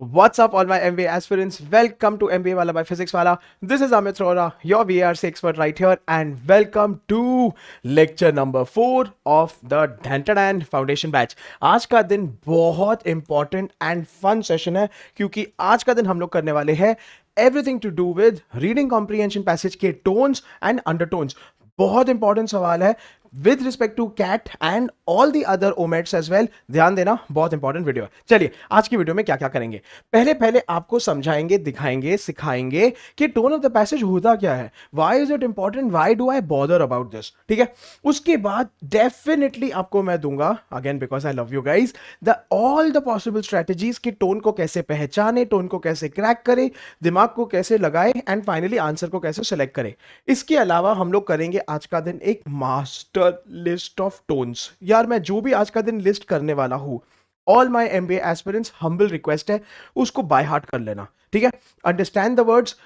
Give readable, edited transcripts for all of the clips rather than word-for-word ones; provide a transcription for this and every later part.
What's up, all my MBA aspirants? Welcome to MBA Wala by Physics Wala. This is Amit Rora, your VRC expert right here, and welcome to lecture number 4 of the Dantadan Foundation Batch. आज का दिन बहुत important and fun session है क्योंकि आज का दिन हम लोग करने वाले हैं everything to do with reading comprehension passage के tones and undertones. बहुत इंपॉर्टेंट सवाल है with respect to CAT and all the other OMETs as well. ध्यान देना, बहुत इंपॉर्टेंट वीडियो है. चलिए आज की वीडियो में क्या क्या करेंगे. पहले पहले आपको समझाएंगे, दिखाएंगे, सिखाएंगे कि टोन ऑफ द पैसेज होता क्या है, why is it important, why do I bother about this. ठीक है. उसके बाद डेफिनेटली आपको मैं दूंगा, again because I love you guys, the all the possible strategies कि टोन को कैसे पहचाने, टोन को कैसे क्रैक करे, दिमाग को कैसे लगाए एंड फाइनली आंसर को कैसे सेलेक्ट करे. इसके अलावा हम लोग करेंगे आज का दिन एक मास्टर लिस्ट ऑफ टोन्स. यार मैं जो भी आज का दिन लिस्ट करने वाला हूं, all my MBA aspirants humble request है उसको बाय हार्ट कर लेना. ठीक है. Understand the words.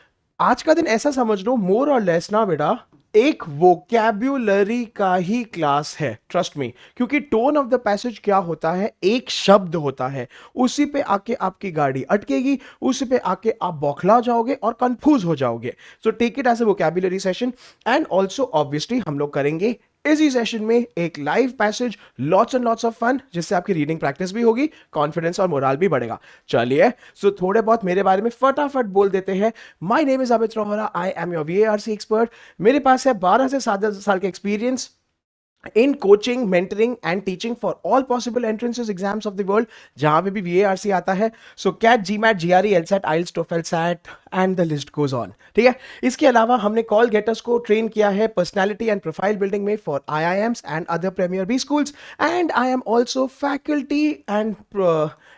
आज का दिन ऐसा समझ लो मोर और लेस ना बेटा एक वोकैब्युलरी का ही क्लास है. ट्रस्ट मी, क्योंकि टोन ऑफ द पैसेज क्या होता है, एक शब्द होता है, उसी पे आके आपकी गाड़ी अटकेगी, उसी पे आके आप बौखला जाओगे और कंफ्यूज हो जाओगे. So take it as a vocabulary session. And also obviously हम लोग करेंगे इसी सेशन में एक live passage, lots and lots of fun, जिससे आपकी रीडिंग प्रैक्टिस भी होगी, कॉन्फिडेंस और मोराल भी बढ़ेगा. चलिए सो थोड़े बहुत मेरे बारे में फटाफट बोल देते हैं. My name is Amit Rohra, I am your VARC expert. मेरे पास है 12 से 7 साल के experience in coaching, mentoring and teaching for all possible entrances exams of the world, जहां पे भी वीएआरसी आता है. So CAT, GMAT, GRE, LSAT, IELTS, TOEFL, SAT and the list goes on. ठीक है. इसके अलावा हमने कॉल गेटर्स को ट्रेन किया है पर्सनालिटी एंड प्रोफाइल बिल्डिंग में for IIMs and other premier B schools. And I am also faculty and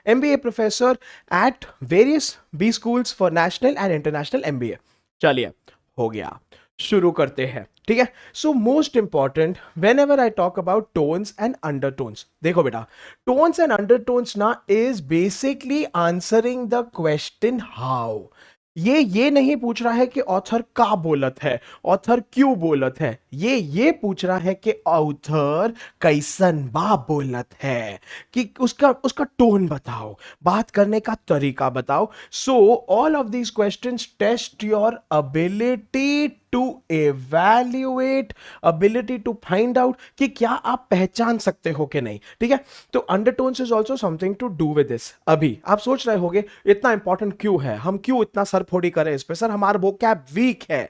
MBA professor at various B schools for national and international MBA. चलिए हो गया, शुरू करते हैं. ठीक है. So most important whenever I talk about tones and undertones, देखो बेटा टोन्स एंड अंडरटोन्स ना is basically answering the question how. ये नहीं पूछ रहा है कि ऑथर का बोलत है, ऑथर क्यों बोलत है, ये पूछ रहा है कि ऑथर कैसन बा बोलत है, कि उसका उसका टोन बताओ, बात करने का तरीका बताओ. So all of these questions test your ability to evaluate, ability to find out कि क्या आप पहचान सकते हो कि नहीं. ठीक है. तो undertones is also something to do with this. अभी आप सोच रहे होगे इतना इंपॉर्टेंट क्यों है, हम क्यों इतना सर फोड़ी करें इस पे, सर हमारा वोकैब वीक है.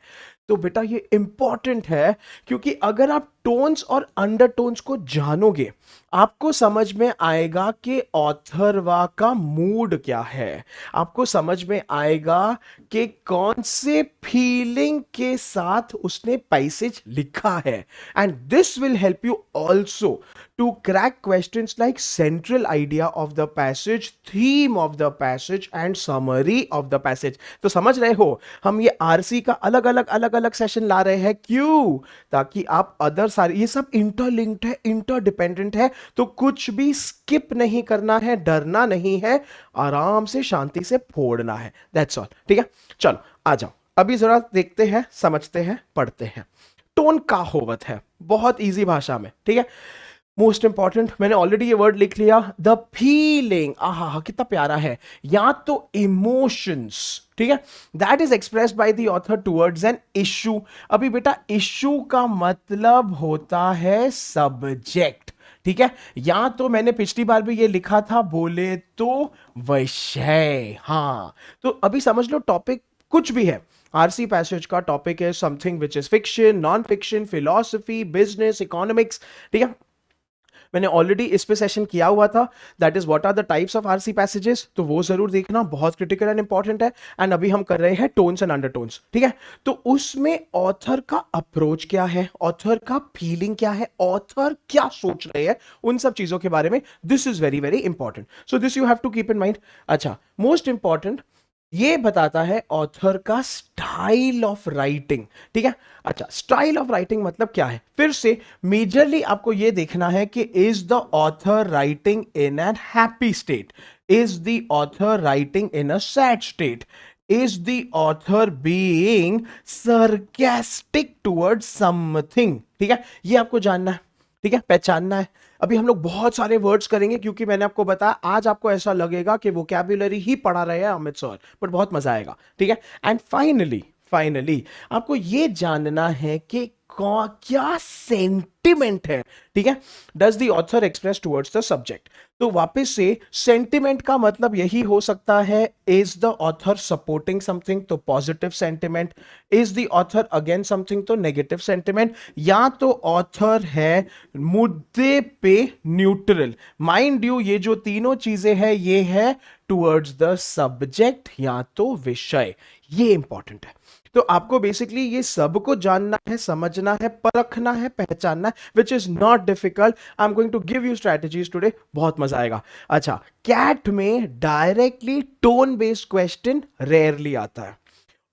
तो बेटा ये इंपॉर्टेंट है क्योंकि अगर आप टोन्स और अंडरटोन्स को जानोगे, आपको समझ में आएगा कि ऑथरवा का मूड क्या है, आपको समझ में आएगा कि कौन से फीलिंग के साथ उसने पैसेज लिखा है. And this will help you also to crack questions like central idea of the passage, theme of the passage and summary of the passage. तो समझ रहे हो, हम ये आरसी का अलग अलग सेशन ला रहे हैं. क्यों? ताकि आप अदर सारे, ये सब इंटरलिंक्ड है, इंटरडिपेंडेंट है, तो कुछ भी स्किप नहीं करना है, डरना नहीं है, आराम से शांति से फोड़ना है. That's all. ठीक है. चलो आ जाओ, अभी जरा देखते हैं, समझते हैं, पढ़ते हैं. टोन का होवत है बहुत इजी भाषा में. ठीक है. मोस्ट इंपॉर्टेंट, मैंने ऑलरेडी ये वर्ड लिख लिया, द फीलिंग. आहा कितना प्यारा है. या तो इमोशंस, ठीक है, that is expressed by the author towards an issue. अभी बेटा इशू का मतलब होता है सब्जेक्ट. ठीक है. या तो मैंने पिछली बार भी ये लिखा था, बोले तो विषय. हाँ, तो अभी समझ लो टॉपिक कुछ भी है. आरसी पैसेज का टॉपिक है something which is fiction, non fiction, philosophy, business, economics. ठीक है. मैंने ऑलरेडी इस पे सेशन किया हुआ था, that is what are the types of RC passages, तो वो जरूर देखना, बहुत क्रिटिकल एंड इंपॉर्टेंट है. एंड अभी हम कर रहे हैं टोन्स एंड अंडरटोन्स. ठीक है. तो उसमें ऑथर का अप्रोच क्या है, ऑथर का फीलिंग क्या है, ऑथर क्या सोच रहे हैं, उन सब चीजों के बारे में this is very very important. So this you have to keep in mind. अच्छा, मोस्ट इंपॉर्टेंट ये बताता है ऑथर का स्टाइल ऑफ राइटिंग. ठीक है. अच्छा, स्टाइल ऑफ राइटिंग मतलब क्या है, फिर से मेजरली आपको ये देखना है कि is the author writing in an happy state, is the author writing in a sad state, is the author being sarcastic towards something. ठीक है. ये आपको जानना है. ठीक है, पहचानना है. अभी हम लोग बहुत सारे वर्ड्स करेंगे क्योंकि मैंने आपको बताया आज आपको ऐसा लगेगा कि वोकैबुलरी ही पढ़ा रहे हैं अमित सर, बट बहुत मजा आएगा, ठीक है। एंड फाइनली फाइनली आपको ये जानना है कि क्या सेंटिमेंट है, ठीक है। Does the author express towards the subject. तो वापस से सेंटिमेंट का मतलब यही हो सकता है, is the author supporting something तो positive sentiment, is the author against something तो नेगेटिव सेंटिमेंट, या तो ऑथर है मुद्दे पे न्यूट्रल। माइंड यू ये जो तीनों चीजें हैं ये है टुवर्ड्स द सब्जेक्ट या तो विषय, ये इंपॉर्टेंट है। तो आपको बेसिकली ये सबको जानना है, समझना है, परखना है, पहचानना है, which is not difficult. I am going to give you strategies today, बहुत मजा आएगा। अच्छा, कैट में directly tone based question rarely आता है,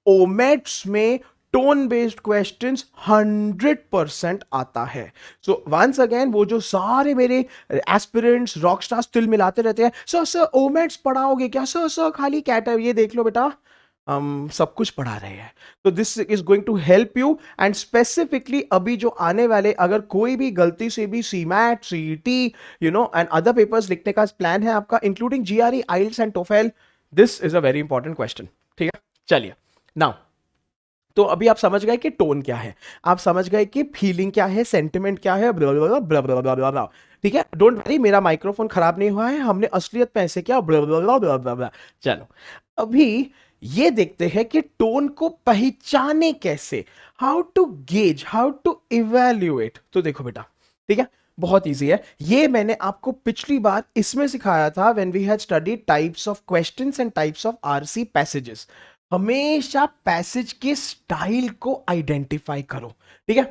ओमेट्स में टोन बेस्ड क्वेश्चंस 100% आता है। सो वंस अगेन वो जो सारे मेरे एस्पिरेंट्स रॉक स्टार्स तिल मिलाते रहते हैं, सर सर ओमेट्स पढ़ाओगे क्या, सर सर खाली कैट है, ये देख लो बेटा हम सब कुछ पढ़ा रहे हैं। तो this is going to help you. And specifically अभी जो आने वाले, अगर कोई भी गलती से भी C MAT, CET, you know and other papers लिखने का प्लान है आपका, including GRE, IELTS and TOEFL, this is a very important question, ठीक है। चलिए नाउ, तो अभी आप समझ गए कि टोन क्या है, आप समझ गए कि फीलिंग क्या है, सेंटिमेंट क्या है, ब्ला ब्ला ब्ला ब्ला ब्ला ब्ला ब्ला, ठीक है। डोंट वरी, मेरा माइक्रोफोन खराब नहीं हुआ है, हमने असलियत में ऐसे किया, ब्ला ब्ला ब्ला ब्ला ब्ला। चलो अभी ये देखते हैं कि टोन को पहचाने कैसे, how to gauge, how to evaluate. तो देखो बेटा, ठीक है, बहुत इजी है। ये मैंने आपको पिछली बार इसमें सिखाया था when we had studied types of questions and types of RC passages. हमेशा पैसेज के स्टाइल को आइडेंटिफाई करो, ठीक है।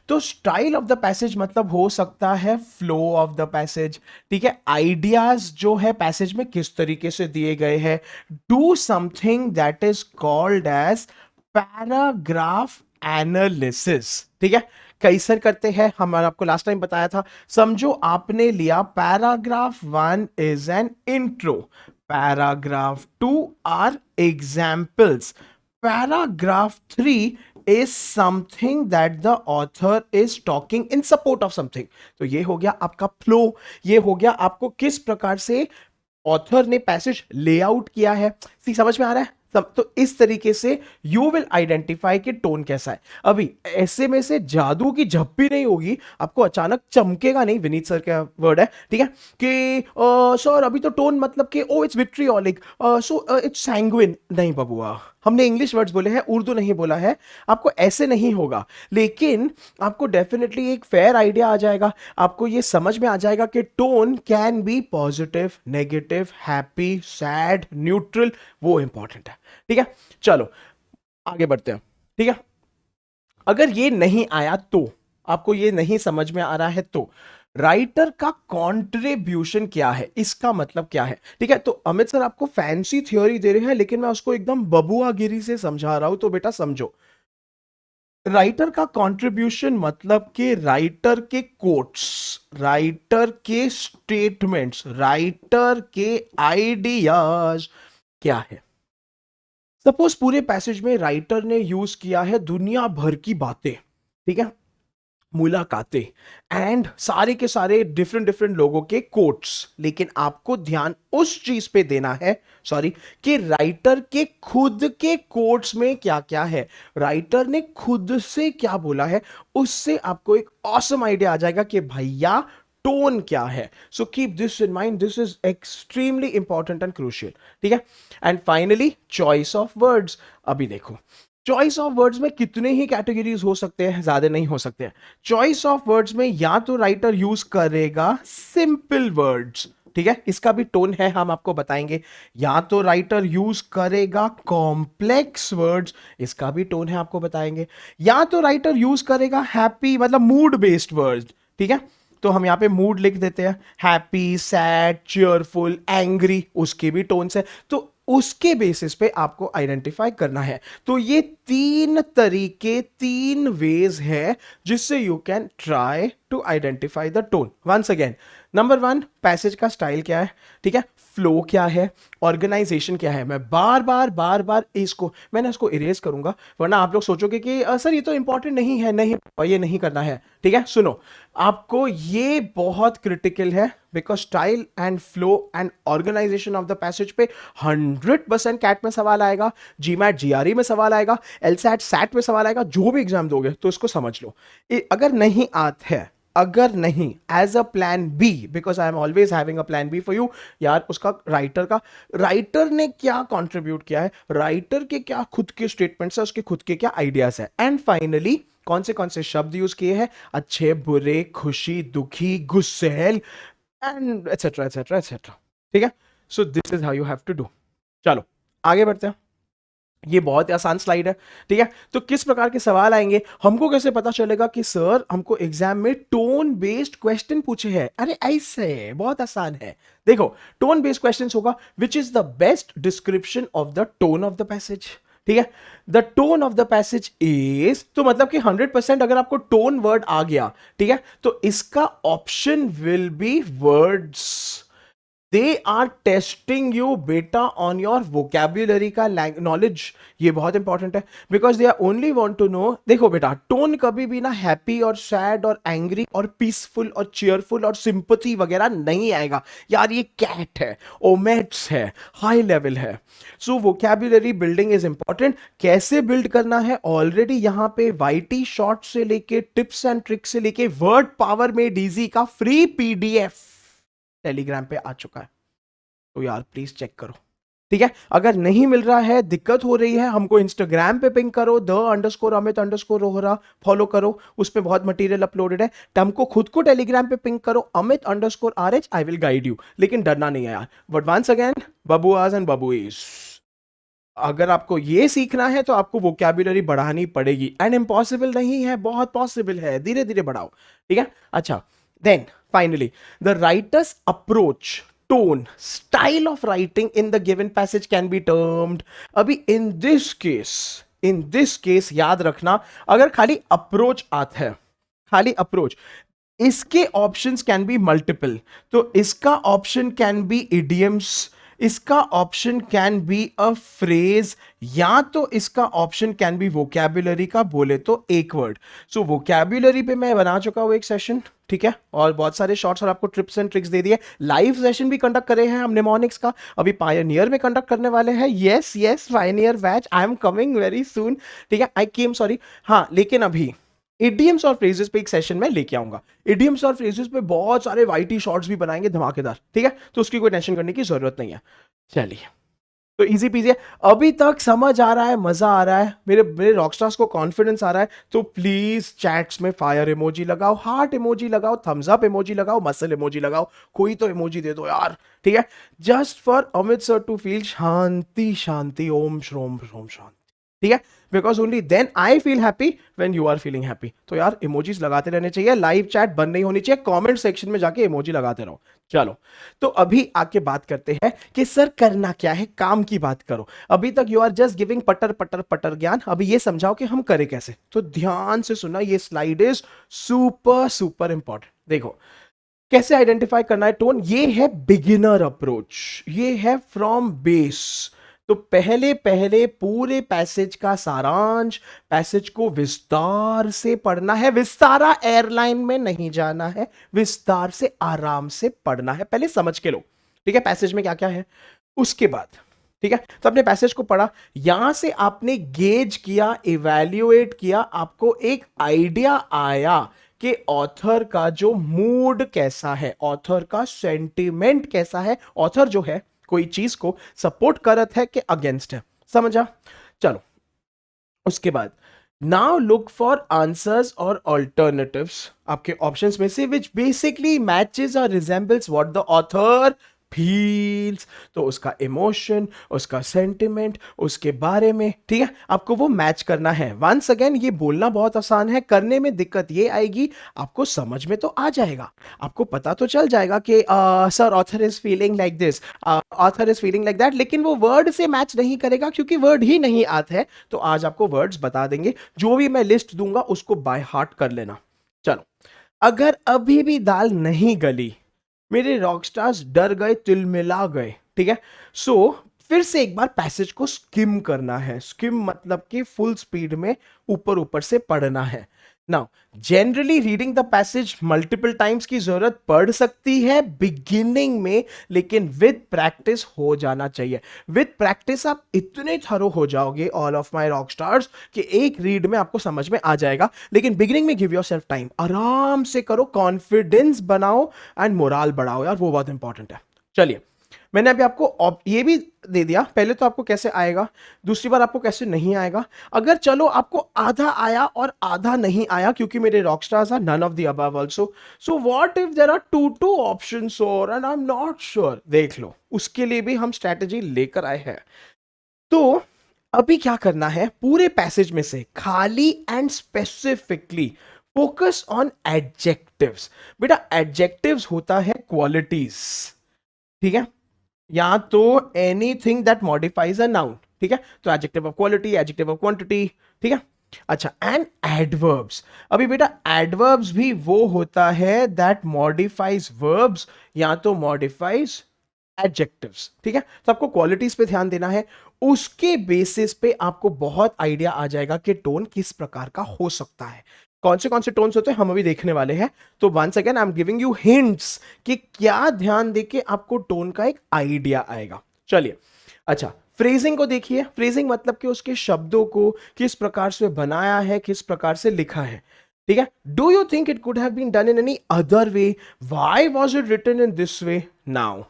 तो स्टाइल ऑफ द पैसेज मतलब हो सकता है फ्लो ऑफ द पैसेज, ठीक है, आइडियाज जो है पैसेज में किस तरीके से दिए गए हैं, do something that is called as paragraph analysis, ठीक है। कैसे करते हैं, हमारा आपको लास्ट टाइम बताया था। समझो आपने लिया paragraph 1 is an intro, paragraph 2 are examples, paragraph 3 is something that the author is talking in support of something। तो ये हो गया आपका फ्लो, ये हो गया आपको किस प्रकार से ऑथर ने पैसेज लेआउट किया है। समझ में आ रहा है सब? तो इस तरीके से यू विल आइडेंटिफाई कि टोन कैसा है। अभी ऐसे में से जादू की झप्पी नहीं होगी, आपको अचानक चमकेगा नहीं, विनीत सर का वर्ड है, ठीक है, कि सर अभी तो टोन मतलब कि oh it's vitriolic, so it's sanguine, नहीं बबुआ, हमने इंग्लिश वर्ड्स बोले हैं, उर्दू नहीं बोला है। आपको ऐसे नहीं होगा, लेकिन आपको डेफिनेटली एक फेयर आइडिया आ जाएगा, आपको ये समझ में आ जाएगा कि tone can be positive, negative, happy, sad, neutral, वो इंपॉर्टेंट है, ठीक है। चलो आगे बढ़ते हैं, ठीक है। अगर ये नहीं आया तो, आपको ये नहीं समझ में आ रहा है तो, राइटर का कंट्रीब्यूशन क्या है, इसका मतलब क्या है, ठीक है। तो अमित सर आपको फैंसी थ्योरी दे रहे हैं, लेकिन मैं उसको एकदम बबुआगिरी से समझा रहा हूं, तो बेटा समझो। राइटर का कंट्रीब्यूशन मतलब कि राइटर के कोट्स, राइटर के स्टेटमेंट्स, राइटर के आइडियाज क्या है। सपोज पूरे पैसेज में राइटर ने यूज किया है दुनिया भर की बातें, ठीक है, मुलाकातें, एंड सारे के सारे डिफरेंट डिफरेंट लोगों के कोट्स, लेकिन आपको ध्यान उस चीज पे देना है, सॉरी, कि राइटर के खुद के कोट्स में क्या क्या है, राइटर ने खुद से क्या बोला है, उससे आपको एक ऑसम आइडिया आ जाएगा कि भैया टोन क्या है। सो keep this in mind, this is extremely important and crucial, ठीक है। And finally choice of words. अभी देखो, चॉइस ऑफ वर्ड्स में कितने ही कैटेगरीज हो सकते हैं, ज्यादा नहीं हो सकते हैं। चॉइस ऑफ वर्ड्स में या तो राइटर यूज करेगा सिंपल वर्ड्स, ठीक है, इसका भी टोन है, हम आपको बताएंगे, या तो राइटर यूज करेगा कॉम्प्लेक्स वर्ड्स, इसका भी टोन है, आपको बताएंगे, या तो राइटर यूज करेगा हैप्पी मतलब मूड बेस्ड वर्ड्स, ठीक है। तो हम यहाँ पे मूड लिख देते हैं, हैप्पी, सैड, चीयरफुल, एंग्री, उसके भी टोन्स है, तो उसके बेसिस पे आपको आइडेंटिफाई करना है। तो ये तीन तरीके, तीन वेज है जिससे you can try to identify the tone. Once again, number 1 passage का स्टाइल क्या है, ठीक है, फ्लो क्या है, ऑर्गेनाइजेशन क्या है। मैं बार बार मैंने इसको इरेज करूंगा, वरना आप लोग सोचोगे कि सर ये तो इंपॉर्टेंट नहीं है, नहीं ये नहीं करना है। ठीक है, सुनो, आपको ये बहुत क्रिटिकल है, because style and flow and organisation of the passage पे 100% कैट में सवाल आएगा, जीमैट जीआरई में सवाल आएगा, एलसैट सैट में सवाल आएगा, जो भी एग्जाम दोगे तो इसको समझ लो। अगर नहीं आता है, अगर नहीं, as a plan B, because I am always having a plan B for you. यार उसका राइटर ने क्या कंट्रीब्यूट किया है, राइटर के क्या खुद के स्टेटमेंट्स है, उसके खुद के क्या आइडियाज है, एंड फाइनली कौन से शब्द यूज किए हैं, अच्छे बुरे, खुशी, दुखी, गुस्सेल एंड एटसेट्रा एटसेट्रा एटसेट्रा। ठीक है, so this is how you have to do. चलो आगे बढ़ते हैं, ये बहुत ही आसान स्लाइड है। ठीक है, तो किस प्रकार के सवाल आएंगे, हमको कैसे पता चलेगा कि सर हमको एग्जाम में टोन बेस्ड क्वेश्चन पूछे हैं। अरे ऐसे बहुत आसान है, देखो टोन बेस्ड क्वेश्चन होगा, which is the best description of the tone of the passage. ठीक है, the tone of the passage is, तो मतलब कि 100% अगर आपको टोन वर्ड आ गया, ठीक है, तो इसका option will be words. They are testing you बेटा ऑन योर वोकैब्युलरी का नॉलेज। ये बहुत इंपॉर्टेंट है, because they are only want to know. देखो बेटा, टोन कभी भी ना हैप्पी और सैड और एंग्री और पीसफुल और चीयरफुल और सिंपथी वगैरह नहीं आएगा। यार ये कैट है, ओमेट्स है, हाई लेवल है। सो वोकैब्युलरी बिल्डिंग इज इंपॉर्टेंट। कैसे बिल्ड करना है, ऑलरेडी यहां पे वाईटी शॉर्ट से लेके टिप्स एंड ट्रिक्स से लेके वर्ड पावर में डीजी का फ्री पीडीएफ टेलीग्राम पे आ चुका है, तो यार प्लीज चेक करो। ठीक है, अगर नहीं मिल रहा है, दिक्कत हो रही है, हमको इंस्टाग्राम पे पिंग करो, _Amit_रोहरा फॉलो करो, उस पे बहुत मटेरियल अपलोडेड है। हमको खुद को टेलीग्राम पे पिंग करो, Amit_RH, I will guide you. लेकिन डरना नहीं है यार, बट वंस अगेन बबुआज एंड बबुईज, अगर आपको ये सीखना है तो आपको वोकैब्युलरी बढ़ानी पड़ेगी, एंड इम्पॉसिबल नहीं है, बहुत पॉसिबल है, धीरे धीरे बढ़ाओ। ठीक है, अच्छा, then finally the writer's approach, tone, style of writing in the given passage can be termed। अभी in this case याद रखना, अगर खाली अप्रोच आता है, खाली अप्रोच, इसके ऑप्शंस कैन बी मल्टीपल। तो इसका ऑप्शन कैन बी इडियम्स, इसका option can be a phrase, या तो इसका ऑप्शन कैन बी वोकैब्युलरी का बोले तो एक वर्ड। सो वोकैब्युलरी पे मैं बना चुका हूं एक सेशन, ठीक है, और बहुत सारे शॉर्ट्स और आपको ट्रिप्स एंड ट्रिक्स दे दिए। लाइव सेशन भी कंडक्ट करे हैं हम निमोनिक्स का, अभी पायनियर में कंडक्ट करने वाले हैं। Yes Pioneer batch, I am coming very soon. ठीक है, आई केम सॉरी, हाँ, लेकिन अभी इडियम्स और फ्रेजेस पे एक सेशन में लेके आऊंगा। इडियम्स और फ्रेजेस पे बहुत सारे वाईटी शॉर्ट्स भी बनाएंगे धमाकेदार। ठीक है, तो उसकी कोई टेंशन करने की जरूरत नहीं है। चलिए, तो इजी पीजी है, अभी तक समझ आ रहा है, मजा आ रहा है, मेरे रॉकस्टार्स को कॉन्फिडेंस आ रहा है, तो प्लीज चैट्स में फायर इमोजी लगाओ, हार्ट इमोजी लगाओ, थम्स अप इमोजी लगाओ, मसल इमोजी लगाओ, कोई तो इमोजी दे दो यार। ठीक है, just for Amit sir to feel शांति शांति, ओम श्रोम श्रोम शांति। ठीक है, because only then I feel happy when you are feeling happy. तो यार इमोजीज लगाते रहने चाहिए, लाइव चैट बंद नहीं होनी चाहिए, कमेंट सेक्शन में जाके इमोजी लगाते रहो। चलो, तो अभी आके बात करते हैं कि सर करना क्या है, काम की बात करो। अभी तक यू आर जस्ट गिविंग पटर पटर पटर ज्ञान, अभी ये समझाओ कि हम करें कैसे। तो ध्यान से सुना, ये slide is super super important. देखो कैसे आइडेंटिफाई करना है टोन, ये है बिगिनर अप्रोच, ये है फ्रॉम बेस। तो पहले पहले पूरे पैसेज का सारांश, पैसेज को विस्तार से पढ़ना है, विस्तारा एयरलाइन में नहीं जाना है, विस्तार से आराम से पढ़ना है, पहले समझ के लो। ठीक है, पैसेज में क्या क्या है, उसके बाद ठीक है, तो अपने पैसेज को पढ़ा, यहां से आपने गेज किया, इवैल्यूएट किया, आपको एक आइडिया आया कि ऑथर का जो मूड कैसा है, ऑथर का सेंटिमेंट कैसा है, ऑथर जो है कोई चीज को सपोर्ट करत है कि अगेंस्ट है, समझा। चलो, उसके बाद नाउ लुक फॉर आंसर्स और ऑल्टरनेटिव्स, आपके ऑप्शंस में से विच बेसिकली मैचेस और resembles what the author feels. तो उसका इमोशन, उसका सेंटिमेंट, उसके बारे में, ठीक है, आपको वो मैच करना है। वंस अगेन ये बोलना बहुत आसान है, करने में दिक्कत ये आएगी, आपको समझ में तो आ जाएगा, आपको पता तो चल जाएगा कि sir author is feeling like this, author is feeling like that, लेकिन वो वर्ड से मैच नहीं करेगा क्योंकि वर्ड ही नहीं आते हैं। तो आज आपको वर्ड्स बता देंगे, जो भी मैं लिस्ट दूंगा उसको बाय हार्ट कर लेना। चलो, अगर अभी भी दाल नहीं गली, मेरे रॉकस्टार्स डर गए, तिलमिला गए, ठीक है। सो फिर से एक बार पैसेज को स्किम करना है, स्किम मतलब कि फुल स्पीड में ऊपर ऊपर से पढ़ना है। Now generally reading the passage multiple times की जरूरत पड़ सकती है बिगिनिंग में, लेकिन विद प्रैक्टिस हो जाना चाहिए। विद प्रैक्टिस आप इतने थरो हो जाओगे all of my rock stars कि एक रीड में आपको समझ में आ जाएगा। लेकिन बिगिनिंग में गिव योरसेल्फ टाइम, आराम से करो, कॉन्फिडेंस बनाओ एंड मोराल बढ़ाओ यार, वो बहुत इंपॉर्टेंट है। चलिए, मैंने अभी आपको ये भी दे दिया, पहले तो आपको कैसे आएगा, दूसरी बार आपको कैसे नहीं आएगा। अगर चलो आपको आधा आया और आधा नहीं आया, क्योंकि मेरे rock stars are none of the above also, so what if there are two options और and I am not sure, देख लो, उसके लिए भी हम स्ट्रेटजी लेकर आए हैं। तो अभी क्या करना है, पूरे पैसेज में से खाली and specifically focus on adjectives. बेटा एडजेक्टिव्स होता है क्वालिटीज, ठीक है, या तो anything that modifies a noun, ठीक है, तो adjective of quality, adjective of quantity, ठीक है। अच्छा, एंड एडवर्ब्स, अभी बेटा एडवर्ब्स भी वो होता है दैट मॉडिफाइज वर्ब्स या तो मॉडिफाइज एडजेक्टिव्स, ठीक है। तो आपको क्वालिटीज पे ध्यान देना है, उसके बेसिस पे आपको बहुत आइडिया आ जाएगा कि टोन किस प्रकार का हो सकता है, कौन से टोन्स होते हैं हम अभी देखने वाले हैं। तो once again I am giving you hints कि क्या ध्यान देके आपको टोन का एक आइडिया आएगा। चलिए, अच्छा, फ्रेजिंग को देखिए। फ्रेजिंग मतलब कि उसके शब्दों को किस प्रकार से बनाया है, किस प्रकार से लिखा है, ठीक है। Do you think it could have been done in any other way, why was it written in this way now,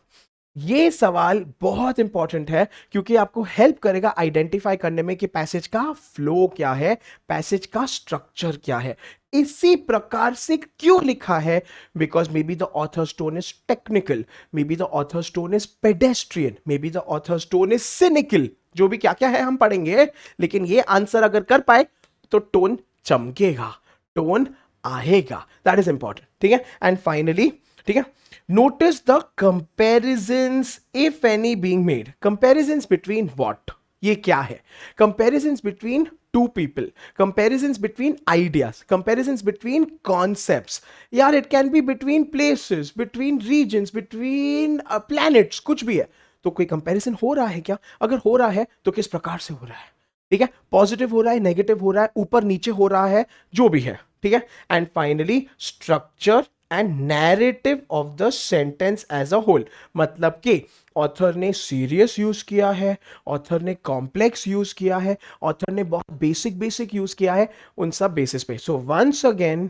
ये सवाल बहुत इंपॉर्टेंट है, क्योंकि आपको हेल्प करेगा आइडेंटिफाई करने में कि पैसेज का फ्लो क्या है, पैसेज का स्ट्रक्चर क्या है, इसी प्रकार से क्यों लिखा है। Because may be the author's tone is technical, may be the author's tone is pedestrian, may be the author's tone is cynical, जो भी क्या क्या है हम पढ़ेंगे, लेकिन ये आंसर अगर कर पाए तो टोन चमकेगा, टोन आएगा, दैट इज इंपॉर्टेंट, ठीक है। एंड फाइनली, ठीक है, notice the comparisons if any being made, comparisons between what, ये क्या है, comparisons between two people, comparisons between ideas, comparisons between concepts, यार it can be between places, between regions, between planets, कुछ भी है। तो कोई कंपैरिजन हो रहा है क्या, अगर हो रहा है तो किस प्रकार से हो रहा है, ठीक है, पॉजिटिव हो रहा है, नेगेटिव हो रहा है, ऊपर नीचे हो रहा है, जो भी है, ठीक है। And finally structure and narrative of the sentence as a whole, मतलब कि ऑथर ने सीरियस यूज किया है, ऑथर ने कॉम्प्लेक्स यूज किया है, ऑथर ने बहुत बेसिक यूज किया है, उन सब बेसिस पे। So once again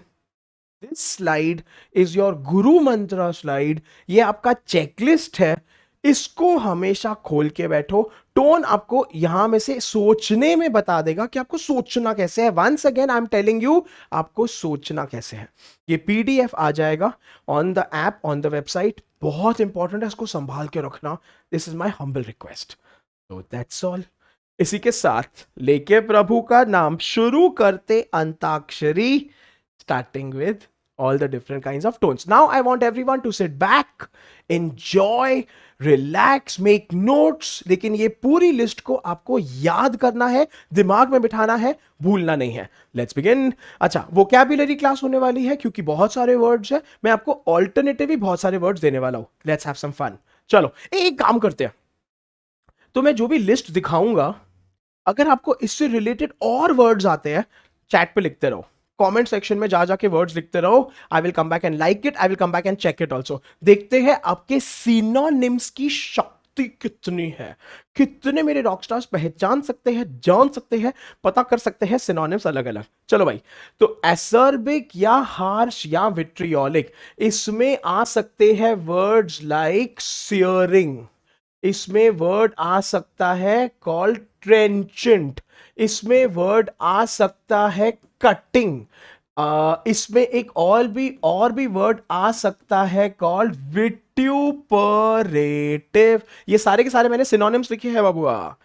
this slide is your guru mantra slide, ये आपका चेकलिस्ट है, इसको हमेशा खोल के बैठो। टोन आपको यहां में से सोचने में बता देगा कि आपको सोचना कैसे है। Once again I am telling you, आपको सोचना कैसे है। ये पीडीएफ आ जाएगा on the app, on the website, बहुत इंपॉर्टेंट है, इसको संभाल के रखना, this is my humble request. तो दैट्स ऑल। इसी के साथ लेके प्रभु का नाम शुरू करते antakshari, starting with all the different kinds of tones. Now I want everyone to sit back, enjoy, relax, make notes, लेकिन ये पूरी लिस्ट को आपको याद करना है, दिमाग में बिठाना है, भूलना नहीं है। Let's begin. अच्छा, वोकैबुलरी क्लास होने वाली है, क्योंकि बहुत सारे वर्ड्स हैं, मैं आपको ऑल्टरनेटिव भी बहुत सारे वर्ड्स देने वाला हूं। Let's have some fun. चलो एक काम करते हैं, तो मैं जो भी लिस्ट दिखाऊंगा, अगर आपको इससे रिलेटेड और वर्ड्स आते हैं, चैट पे लिखते रहो, कमेंट सेक्शन में जा जाके वर्ड्स लिखते रहो। I will come back and like it, I will come back and check it also. देखते हैं आपके सिनोनिम्स की शक्ति कितनी है, कितने मेरे रॉकस्टार्स पहचान सकते हैं, जान सकते हैं, पता कर सकते हैं सिनोनिम्स अलग अलग। चलो भाई, तो एसर्बिक या हार्श या विट्रियोलिक, इसमें आ सकते हैं वर्ड्स लाइक सियरिंग, इसमें वर्ड आ सकता है कॉल्ड ट्रेंचेंट, इसमें वर्ड आ सकता है कटिंग, इसमें एक और भी वर्ड आ सकता है कॉल्ड विट्यूपरेटिव। ये सारे के सारे मैंने सिनोनिम्स लिखे हैं बाबूआ,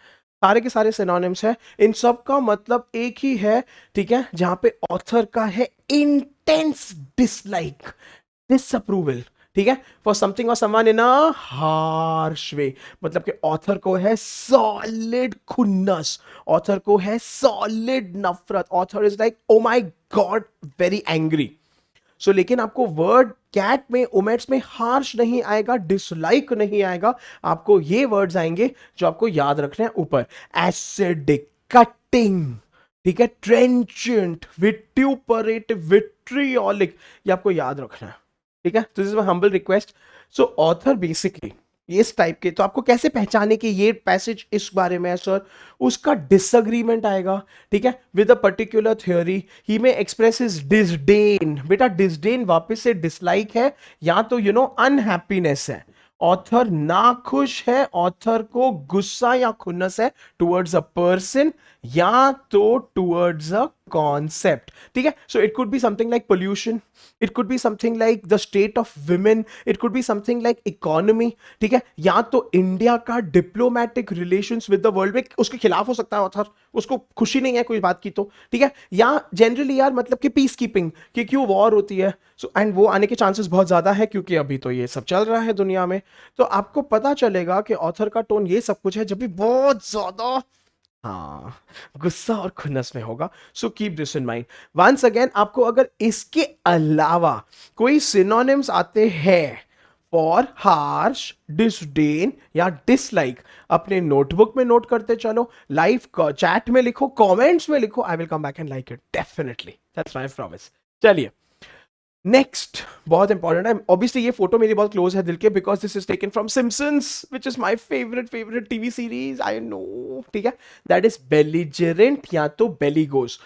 सारे के सारे सिनोनिम्स हैं, इन सब का मतलब एक ही है, ठीक है, जहां पे ऑथर का है इंटेंस डिसलाइक, डिसअप्रूवल, ठीक है, फॉर समथिंग और समवन इन अ हार्श वे, मतलब कि ऑथर को है सॉलिड खुन्नस, ऑथर को है सॉलिड नफरत, author is like oh my god very angry. So लेकिन आपको वर्ड कैट में, ओमेट्स में हार्श नहीं आएगा, डिसलाइक नहीं आएगा, आपको ये वर्ड्स आएंगे जो आपको याद रखने हैं ऊपर। एसिडिक, कटिंग, ठीक है, ट्रेंचेंट, विट्यूपरेट, विट्रियोलिक, ये आपको याद रखना है, ठीक है। तो this is my humble request. So author basically इस टाइप के, तो आपको कैसे पहचाने कि ये पैसेज इस बारे में है सर, उसका डिसएग्रीमेंट आएगा, ठीक है, विद अ पर्टिकुलर थ्योरी, ही में एक्सप्रेस हिज डिसडेन। बेटा डिसडेन वापस से डिसलाइक है, या तो यू नो अनहैप्पीनेस है, ऑथर नाखुश है, ऑथर को गुस्सा या खुन्नस है टुवर्ड्स अ पर्सन या तो टुवर्ड्स अ कॉन्सेप्ट, ठीक है। So it could be something like pollution, it could be something like the state of women, it could be something like economy, ठीक है, या तो इंडिया का diplomatic relations with the world में, उसके खिलाफ हो सकता है ऑथर, उसको खुशी नहीं है कोई बात की तो, ठीक है, या जनरली यार मतलब कि पीस कीपिंग, कि क्यों वॉर होती है, सो एंड वो आने के चांसेस बहुत ज्यादा है क्योंकि अभी तो ये सब चल रहा है दुनिया में। तो आपको पता चलेगा कि ऑथर का टोन ये सब कुछ है जब भी बहुत ज्यादा, हाँ, गुस्सा और खुन्नस में होगा। So keep this in mind. Once again आपको अगर इसके अलावा कोई सिनोनिम्स आते हैं फॉर हार्श, डिसडेन या डिसलाइक, अपने नोटबुक में नोट करते चलो, लाइव चैट में लिखो, कमेंट्स में लिखो, I will come back and like it definitely, that's my promise. चलिए नेक्स्ट, बहुत इंपॉर्टेंट है, ऑब्वियसली ये फोटो मेरी बहुत क्लोज है दिल के, because this is taken from Simpsons which is my favourite TV series, I know, ठीक है, दैट इज बेलिजरेंट या तो बेलीगोस।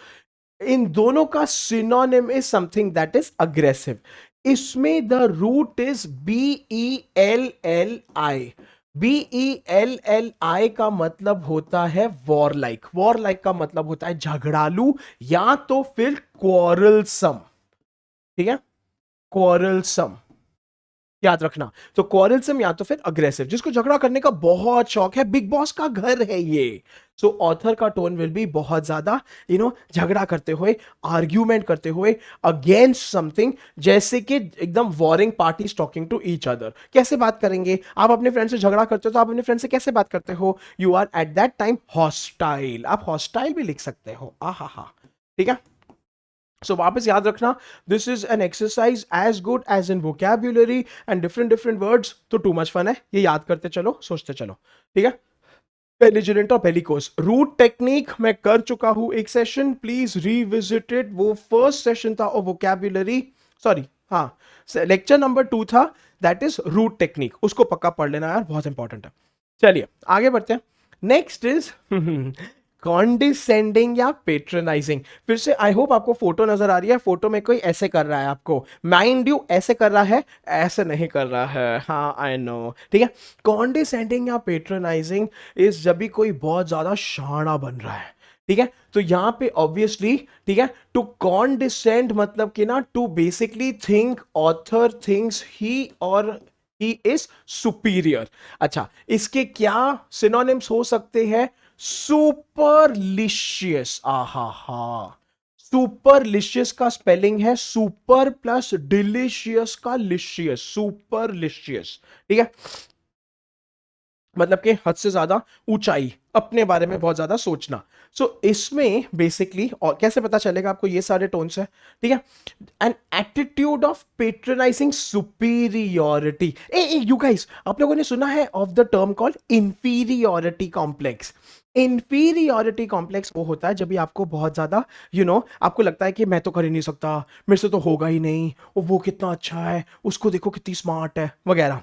इन दोनों का synonym is something that is aggressive. इसमें the root is BELLI। BELLI का मतलब होता है वॉरलाइक, वॉरलाइक का मतलब होता है झगड़ालू या तो फिर क्वारलसम, ठीक है, क्वारलसम, याद रखना। तो क्वारलसम या तो फिर अग्रेसिव, जिसको झगड़ा करने का बहुत शौक है, बिग बॉस का घर है ये। सो ऑथर का टोन विल बी बहुत ज्यादा झगड़ा करते हुए, आर्ग्यूमेंट करते हुए अगेंस्ट समथिंग, जैसे कि एकदम warring parties talking to each other. कैसे बात करेंगे, आप अपने फ्रेंड से झगड़ा करते हो तो आप अपने फ्रेंड से कैसे बात करते हो, you are at that time hostile, आप हॉस्टाइल भी लिख सकते हो, आहा, ठीक है। सो वापस याद रखना, this is an exercise as good as in vocabulary and different words, तो टू मच फन है, ये याद करते चलो, सोचते चलो, ठीक है। बेलिजरेंट और बेलिकोस, रूट टेक्निक मैं कर चुका हूं एक सेशन, प्लीज रिविजिटेड, वो फर्स्ट सेशन था और वोकैब्युलरी, सॉरी हाँ, लेक्चर नंबर 2 था, दैट इज रूट टेक्निक, उसको पक्का पढ़ लेना यार, बहुत इंपॉर्टेंट है। चलिए आगे बढ़ते हैं। नेक्स्ट इज कॉन्डिसेंडिंग या पेट्रोनाइजिंग। फिर से आई होप आपको फोटो नजर आ रही है, फोटो में कोई ऐसे कर रहा है आपको, माइंड यू ऐसे कर रहा है, ऐसे नहीं कर रहा है, हाँ आई नो, ठीक है। कॉन्डिसेंडिंग या पेट्रोनाइजिंग इज जब भी कोई बहुत ज्यादा शाना बन रहा है, ठीक है, तो यहां पे ऑब्वियसली, ठीक है, टू कॉन्डिसेंड मतलब कि ना, to basically think author thinks he और ही इज सुपीरियर। अच्छा, इसके क्या सिनोनिम्स हो सकते हैं, सुपरलिशियस, आहा हा, सुपरलिशियस का स्पेलिंग है सुपर प्लस डिलीशियस का लिशियस, सुपरलिशियस, ठीक है, मतलब कि हद से ज्यादा ऊंचाई, अपने बारे में बहुत ज्यादा सोचना। सो इसमें बेसिकली और कैसे पता चलेगा आपको, ये सारे टोन्स है, ठीक है। An attitude of patronising superiority, A you guys, आप लोगों ने सुना है of the term called inferiority complex. Inferiority complex वो होता है जब भी आपको बहुत ज्यादा आपको लगता है कि मैं तो कर ही नहीं सकता, मेरे से तो होगा ही नहीं, वो कितना अच्छा है, उसको देखो कितनी स्मार्ट है वगैरह।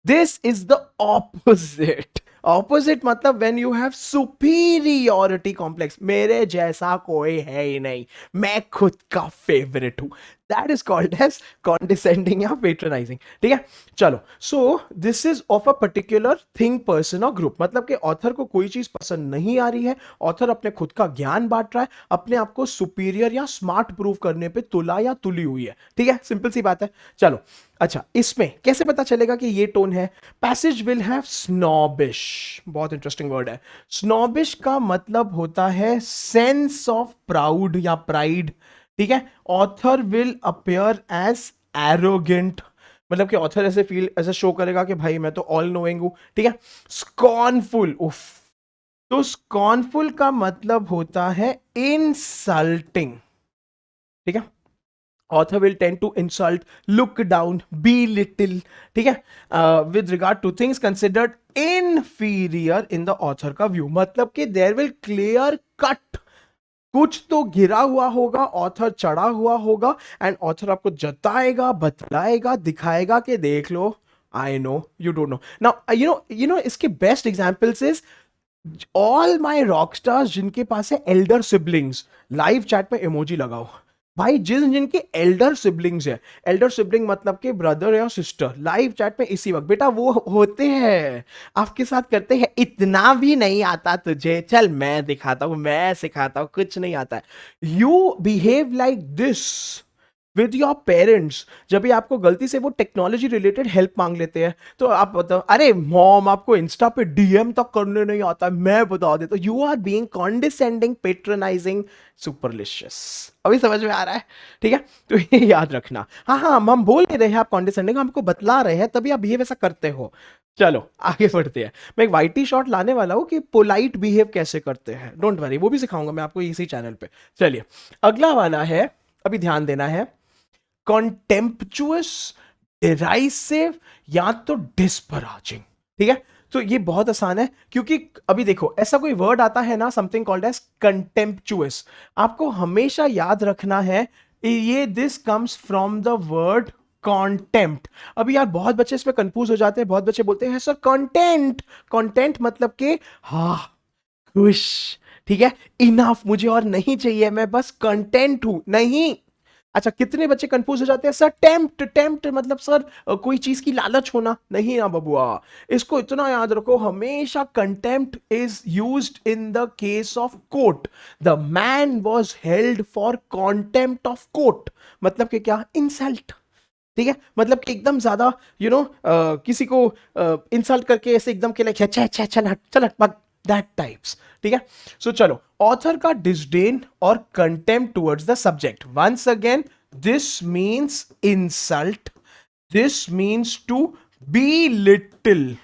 This is the opposite. Opposite मतलब when you have superiority complex, मेरे जैसा कोई है ही नहीं, मैं खुद का फेवरेट हूं, that is called as condescending या पेट्रोनाइजिंग, ठीक है। चलो, so this is of a particular thing, person और ग्रुप, मतलब कि ऑथर को कोई चीज पसंद नहीं आ रही है, ऑथर अपने खुद का ज्ञान बांट रहा है, अपने आप को सुपीरियर या स्मार्ट प्रूव करने पे तुला या तुली हुई है, ठीक है, सिंपल सी बात है। चलो अच्छा, इसमें कैसे पता चलेगा कि ये टोन है, पैसेज विल हैव स्नॉबिश, बहुत इंटरेस्टिंग वर्ड है, स्नॉबिश का मतलब होता है सेंस ऑफ प्राउड या प्राइड, ठीक है। Author will appear as arrogant, मतलब कि ऑथर ऐसे फील, ऐसे शो करेगा कि भाई मैं तो ऑल नोइंग हूं, ठीक है। स्कॉर्नफुल, उफ, तो स्कॉर्नफुल का मतलब होता है इंसल्टिंग, ठीक है, author will tend to insult, look down, belittle, ठीक है, with regard to things considered inferior in the author का view. मतलब कि there will clear cut, कुछ तो गिरा हुआ होगा, ऑथर चढ़ा हुआ होगा, एंड ऑथर आपको जताएगा, बतलाएगा, दिखाएगा कि देख लो, I know you don't know. Now you know इसके best examples is all my rock stars जिनके पास है एल्डर सिबलिंग्स. लाइव चैट में इमोजी लगाओ भाई, जिनके एल्डर सिबलिंग्स है, एल्डर सिबलिंग मतलब कि ब्रदर या सिस्टर, लाइव चैट में इसी वक्त बेटा वो होते हैं, आपके साथ करते हैं, इतना भी नहीं आता तुझे, चल मैं दिखाता हूं, मैं सिखाता हूं, कुछ नहीं आता है. You behave like this with your parents. जब भी आपको गलती से वो टेक्नोलॉजी रिलेटेड हेल्प मांग लेते हैं तो आप बताओ, अरे मॉम आपको इंस्टा पे डीएम तक करने नहीं आता, मैं बता देता. You are being condescending, patronising, supercilious. अभी समझ में आ रहा है? ठीक है, तो ये याद रखना. हाँ हाँ, हम बोल नहीं रहे हैं आप कॉन्डिसेंडिंग, हमको बतला रहे हैं, तभी आप बिहेव ऐसा करते हो. चलो आगे बढ़ते हैं. मैं एक वाइटी शॉट लाने वाला हूं कि पोलाइट बिहेव कैसे करते हैं, डोंट वरी, वो भी सिखाऊंगा मैं आपको इसी चैनल पे. चलिए अगला वाला है, अभी ध्यान देना है, कॉन्टेम्पचुअस, डिराइसिव या तो डिस्पराजिंग. ठीक है, तो ये बहुत आसान है, क्योंकि अभी देखो ऐसा कोई वर्ड आता है ना, समथिंग कॉल्ड एज कंटेम्पचुअस, आपको हमेशा याद रखना है ये this comes from the word contempt. अभी यार बहुत बच्चे इसमें कंफ्यूज हो जाते हैं, बहुत बच्चे बोलते हैं सर कंटेंट, कंटेंट मतलब के हाँ खुश, ठीक है, इनफ, मुझे और नहीं चाहिए, मैं बस कंटेंट हूं, नहीं. अच्छा, कितने बच्चे कंफ्यूज हो जाते हैं सर टेम्प्ट, टेम्प्ट मतलब सर कोई चीज की लालच होना, नहीं ना बबुआ. इसको इतना याद रखो, हमेशा contempt is used in the case of court. The man was held for contempt of court, मतलब कि क्या, इंसल्ट. ठीक है, मतलब कि एकदम ज्यादा किसी को इंसल्ट करके ऐसे एकदम के लाइक चल हट चल हट भाग, दैट टाइप्स. ठीक है, सो चलो, ऑथर का डिस्डेन और contempt towards the subject. Once again this means insult, this means to belittle.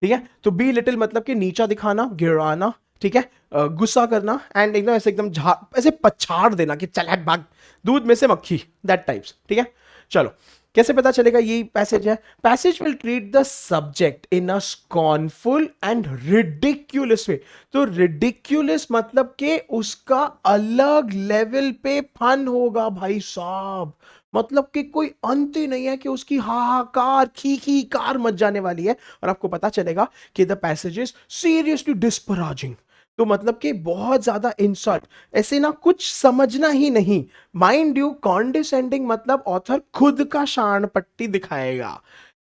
ठीक है, तो बी लिटिल मतलब कि नीचा दिखाना, गिराना, ठीक है, गुस्सा करना, एंड एकदम ऐसे एकदम ऐसे पछाड़ देना कि चल हट भाग, दूध में से मक्खी, दैट टाइप्स. ठीक है, चलो कैसे पता चलेगा ये पैसेज है? Passage will treat the subject in a scornful and ridiculous way. तो रिडिक्यूलस मतलब कि उसका अलग लेवल पे फन होगा भाई साहब, मतलब कि कोई अंत ही नहीं है कि उसकी हाहाकार खी कार मच जाने वाली है, और आपको पता चलेगा कि द पैसेज इज सीरियसली डिस्पराजिंग. तो मतलब कि बहुत ज्यादा इंसल्ट, ऐसे ना कुछ समझना ही नहीं. माइंड यू, कॉन्डिसेंडिंग मतलब ऑथर खुद का शान पट्टी दिखाएगा,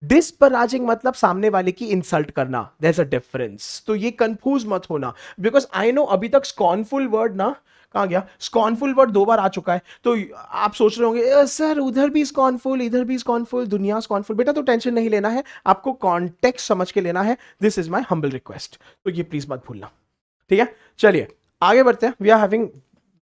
डिस्पराजिंग मतलब सामने वाले की इंसल्ट करना. देयर इज अ डिफरेंस, तो ये कंफ्यूज मत होना, बिकॉज आई नो अभी तक स्कॉर्नफुल वर्ड ना, कहां गया, स्कॉर्नफुल वर्ड 2 बार आ चुका है. तो आप सोच रहे होंगे सर उधर भी स्कॉर्नफुल, इधर भी स्कॉर्नफुल, दुनिया स्कॉर्नफुल. बेटा तो टेंशन नहीं लेना है, आपको कॉन्टेक्स्ट समझ के लेना है. This is my humble request, तो ये प्लीज मत भूलना. ठीक है, चलिए आगे बढ़ते हैं. We are having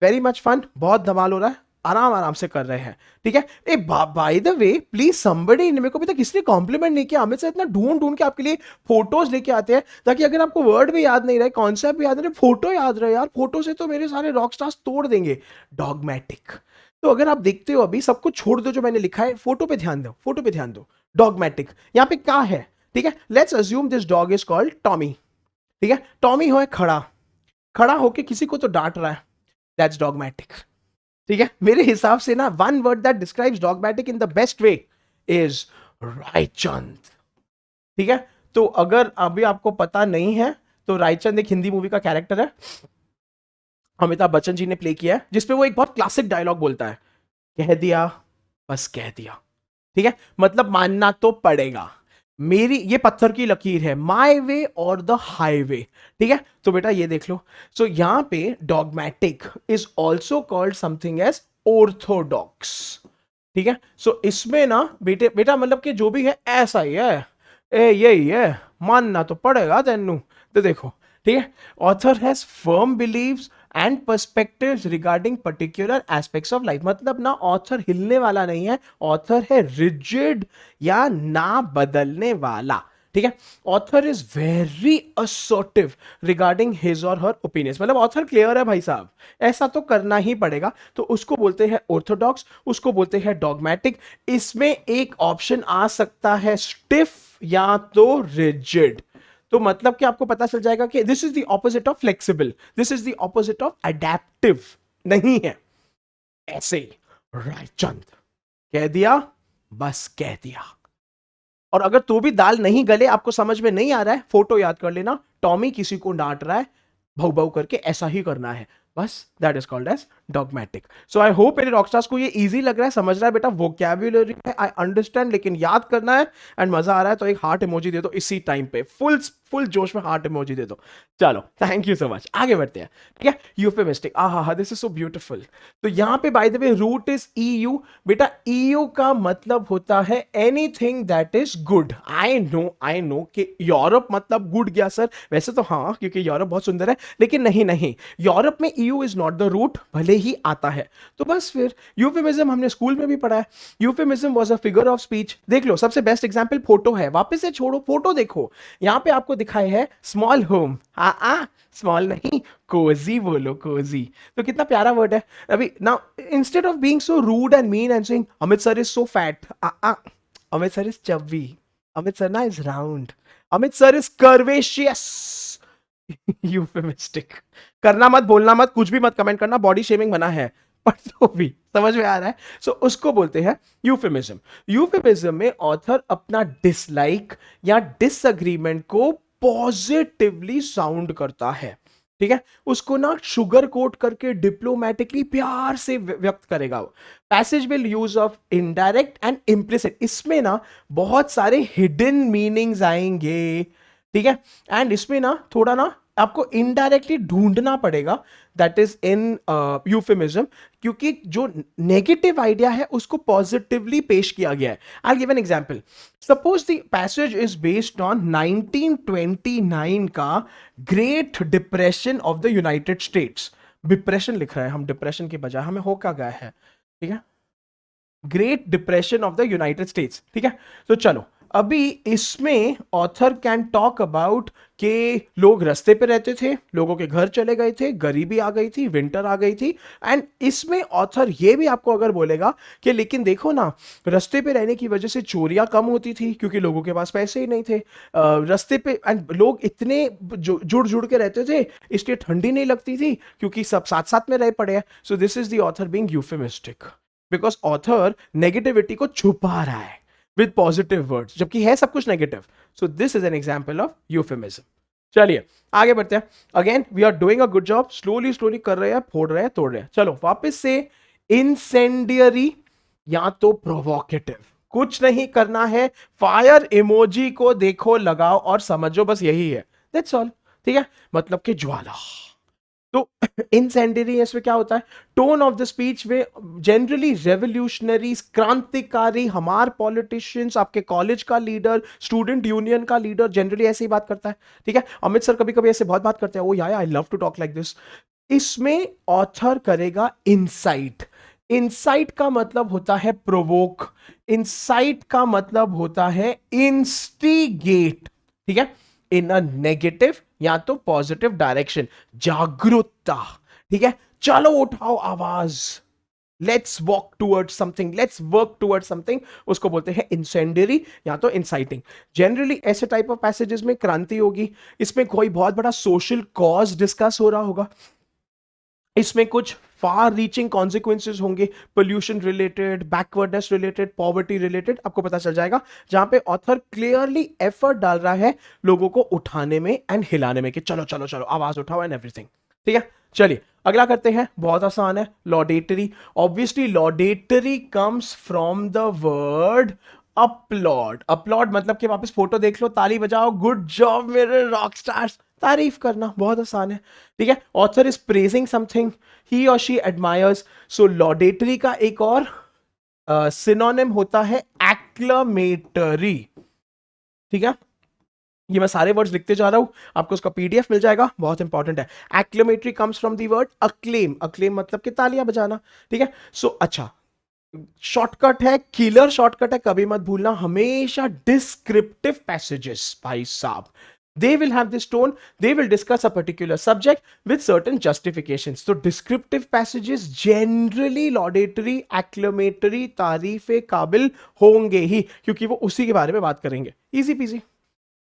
very much fun, बहुत धमाल हो रहा है, आराम आराम से कर रहे हैं. ठीक है, ए by the way please somebody, मेरे को अभी तक किसी ने कॉम्प्लीमेंट नहीं किया, अमित से इतना ढूंढ ढूंढ के आपके लिए फोटोज लेके आते हैं, ताकि अगर आपको वर्ड भी याद नहीं रहे, कॉन्सेप्ट भी याद नहीं रहे, फोटो याद रहे. यार फोटो से तो मेरे सारे रॉक स्टार्स तोड़ देंगे. डॉगमैटिक, तो अगर आप देखते हो अभी सब कुछ छोड़ दो जो मैंने लिखा है, फोटो पे ध्यान दो, फोटो पे ध्यान दो. डॉगमैटिक यहाँ पे क्या है? ठीक है, let's assume this dog is called Tommy. ठीक है, टॉमी हो खड़ा, खड़ा होके किसी को तो डांट रहा है, दैट्स डॉगमैटिक. ठीक है, मेरे हिसाब से ना one word that describes dogmatic in the best way is Raichand. ठीक है, तो अगर अभी आपको पता नहीं है तो रायचंद एक हिंदी मूवी का कैरेक्टर है, अमिताभ बच्चन जी ने प्ले किया है, जिसपे वो एक बहुत क्लासिक डायलॉग बोलता है, कह दिया बस कह दिया. ठीक है, मतलब मानना तो पड़ेगा, मेरी ये पत्थर की लकीर है, माय वे और द हाईवे. ठीक है, तो बेटा ये देख लो, सो यहां पे dogmatic is also called something as orthodox. ठीक है, सो इसमें ना बेटा मतलब कि जो भी है ऐसा ही है, यही है, मानना तो पड़ेगा तेनू. तो देखो, ठीक है, author has firm beliefs and perspectives regarding particular aspects of life. मतलब ना ऑथर हिलने वाला नहीं है, ऑथर है रिजिड या ना बदलने वाला. ठीक है, author is very assertive regarding his और हर ओपिनियंस, मतलब ऑथर क्लियर है भाई साहब, ऐसा तो करना ही पड़ेगा, तो उसको बोलते हैं ऑर्थोडॉक्स, उसको बोलते हैं डॉगमेटिक। इसमें एक ऑप्शन आ सकता है स्टिफ या तो रिजिड, तो मतलब कि आपको पता चल जाएगा कि this is the opposite of flexible, this is the opposite of adaptive नहीं है, ऐसे रायचंद कह दिया, बस कह दिया। और अगर तो भी दाल नहीं गले, आपको समझ में नहीं आ रहा है, फोटो याद कर लेना, टॉमी किसी को डांट रहा है, भाऊ भाऊ करके ऐसा ही करना है, बस that is called as dogmatic. So I hope मेरे रॉकस्टार्स को ये इजी लग रहा है, समझ रहा है बेटा, वोकैब्युलरी है, आई अंडरस्टैंड, लेकिन याद करना है एंड मजा आ रहा है तो एक हार्ट इमोजी दे दो इसी टाइम पे, फुल फुल जोश में हार्ट इमोजी दे दो। चलो थैंक यू सो मच, आगे बढ़ते हैं। ठीक है, यूफेमिस्टिक, आहा दिस इज सो ब्यूटीफुल। तो यहां पे by the way root is EU, बेटा ईयू का मतलब होता है anything that is good. I know कि यूरोप मतलब गुड गया सर, वैसे तो हाँ क्योंकि यूरोप बहुत सुंदर है, लेकिन नहीं नहीं, यूरोप में EU is not the root, भले ही आता है। तो बस फिर यूफेमिज्म हमने स्कूल में भी पढ़ा है, euphemism was a figure of speech. देख लो सबसे बेस्ट एग्जांपल फोटो है, वापस से छोड़ो फोटो देखो, यहां पे आपको दिखाए है स्मॉल होम, स्मॉल नहीं, कोजी बोलो, कोजी, तो कितना प्यारा वर्ड है। अभी now instead of being so rude and mean and saying Amit sir is so fat, Amit sir is chubby, Amit sir ना is round, Amit sir is curvaceous. Euphemistic, करना मत, बोलना मत, कुछ भी मत कमेंट करना, बॉडी शेमिंग मना है, पर तो भी समझ में आ रहा है। सो उसको बोलते हैं यूफेमिज्म। यूफेमिज्म में ऑथर अपना डिसलाइक या डिसएग्रीमेंट को पॉजिटिवली साउंड करता है, ठीक है, उसको ना शुगर कोट करके डिप्लोमेटिकली प्यार से व्यक्त करेगा। Passage will use of indirect and implicit, इसमें ना बहुत सारे हिडन मीनिंग्स आएंगे, ठीक है, एंड इसमें ना थोड़ा ना आपको इनडायरेक्टली ढूंढना पड़ेगा, दैट इज इन यूफेमिज्म, क्योंकि जो नेगेटिव आइडिया है उसको पॉजिटिवली पेश किया गया है। I give an example, suppose the passage is based on 1929 का great depression of the United states, depression लिख रहे हैं हम, डिप्रेशन के बजाय हमें हो क्या गया है, ठीक है, great depression of the United states, ठीक है। तो चलो अभी इसमें ऑथर कैन टॉक अबाउट कि लोग रास्ते पे रहते थे, लोगों के घर चले गए थे, गरीबी आ गई थी, विंटर आ गई थी, एंड इसमें ऑथर ये भी आपको अगर बोलेगा कि लेकिन देखो ना, रास्ते पे रहने की वजह से चोरियां कम होती थी क्योंकि लोगों के पास पैसे ही नहीं थे, रास्ते पे एंड लोग इतने जुड़ जुड़ के रहते थे इसलिए ठंडी नहीं लगती थी क्योंकि सब साथ साथ में रह पड़े हैं। So this is the author being euphemistic, because author negativity को छुपा रहा है विद पॉजिटिव वर्ड्स, जबकि है सब कुछ negative. So this is an example of euphemism. चलिए आगे बढ़ते हैं, again we are doing a good job, slowly slowly कर रहे हैं, फोड़ रहे हैं, तोड़ रहे हैं। चलो वापस से, इंसेंडियरी या तो प्रोवोकेटिव, कुछ नहीं करना है, फायर इमोजी को देखो, लगाओ और समझो, बस यही है, दैट्स ऑल, ठीक है, मतलब कि ज्वाला। तो इंसेंडरी इसमें क्या होता है, टोन ऑफ द स्पीच में जनरली रेवोल्यूशनरी, क्रांतिकारी, हमार पॉलिटिशियंस, आपके कॉलेज का लीडर, स्टूडेंट यूनियन का लीडर जनरली ऐसे ही बात करता है, ठीक है। अमित सर कभी कभी ऐसे बहुत बात करते हैं, ओ यार I love to talk like this. इसमें ऑथर करेगा इंसाइट, इंसाइट का मतलब होता है प्रोवोक, इंसाइट का मतलब होता है इंस्टिगेट, ठीक है, इन अ नेगेटिव या तो पॉजिटिव डायरेक्शन, जागरूकता, ठीक है, चलो उठाओ आवाज, let's walk towards something, let's work towards something, उसको बोलते हैं इंसेंडरी या तो इंसाइटिंग। जनरली ऐसे टाइप ऑफ पैसेजेस में क्रांति होगी, इसमें कोई बहुत बड़ा सोशल कॉज डिस्कस हो रहा होगा, इसमें कुछ फार रीचिंग कॉन्सिक्वेंसेज होंगे, pollution related, backwardness related, poverty related, आपको पता चल जाएगा, जहां पे ऑथर क्लियरली एफर्ट डाल रहा है लोगों को उठाने में एंड हिलाने में कि चलो चलो चलो आवाज उठाओ एंड एवरीथिंग, ठीक है। चलिए अगला करते हैं, बहुत आसान है, laudatory. Obviously laudatory comes from the word applaud, applaud मतलब कि वापस फोटो देख लो, ताली बजाओ, गुड जॉब मेरे रॉक स्टार्स, तारीफ करना बहुत आसान है, ठीक है। Author is praising something he और शी एडमायर्स, सो लॉडेटरी का एक और सिनोनिम होता है एक्लमेटरी, ठीक है। ये मैं सारे वर्ड्स लिखते जा रहा हूं, आपको उसका पीडीएफ मिल जाएगा, बहुत इंपॉर्टेंट है। Acclamatory comes from the word acclaim, acclaim मतलब कि तालियां बजाना, ठीक है। सो अच्छा, शॉर्टकट है, किलर शॉर्टकट है, कभी मत भूलना, हमेशा डिस्क्रिप्टिव पैसेजेस भाई साहब, they will have this tone, they will discuss a particular subject with certain justifications. So descriptive passages generally laudatory, acclamatory, तारीफे काबिल होंगे ही, क्योंकि वो उसी के बारे में बात करेंगे. Easy peasy.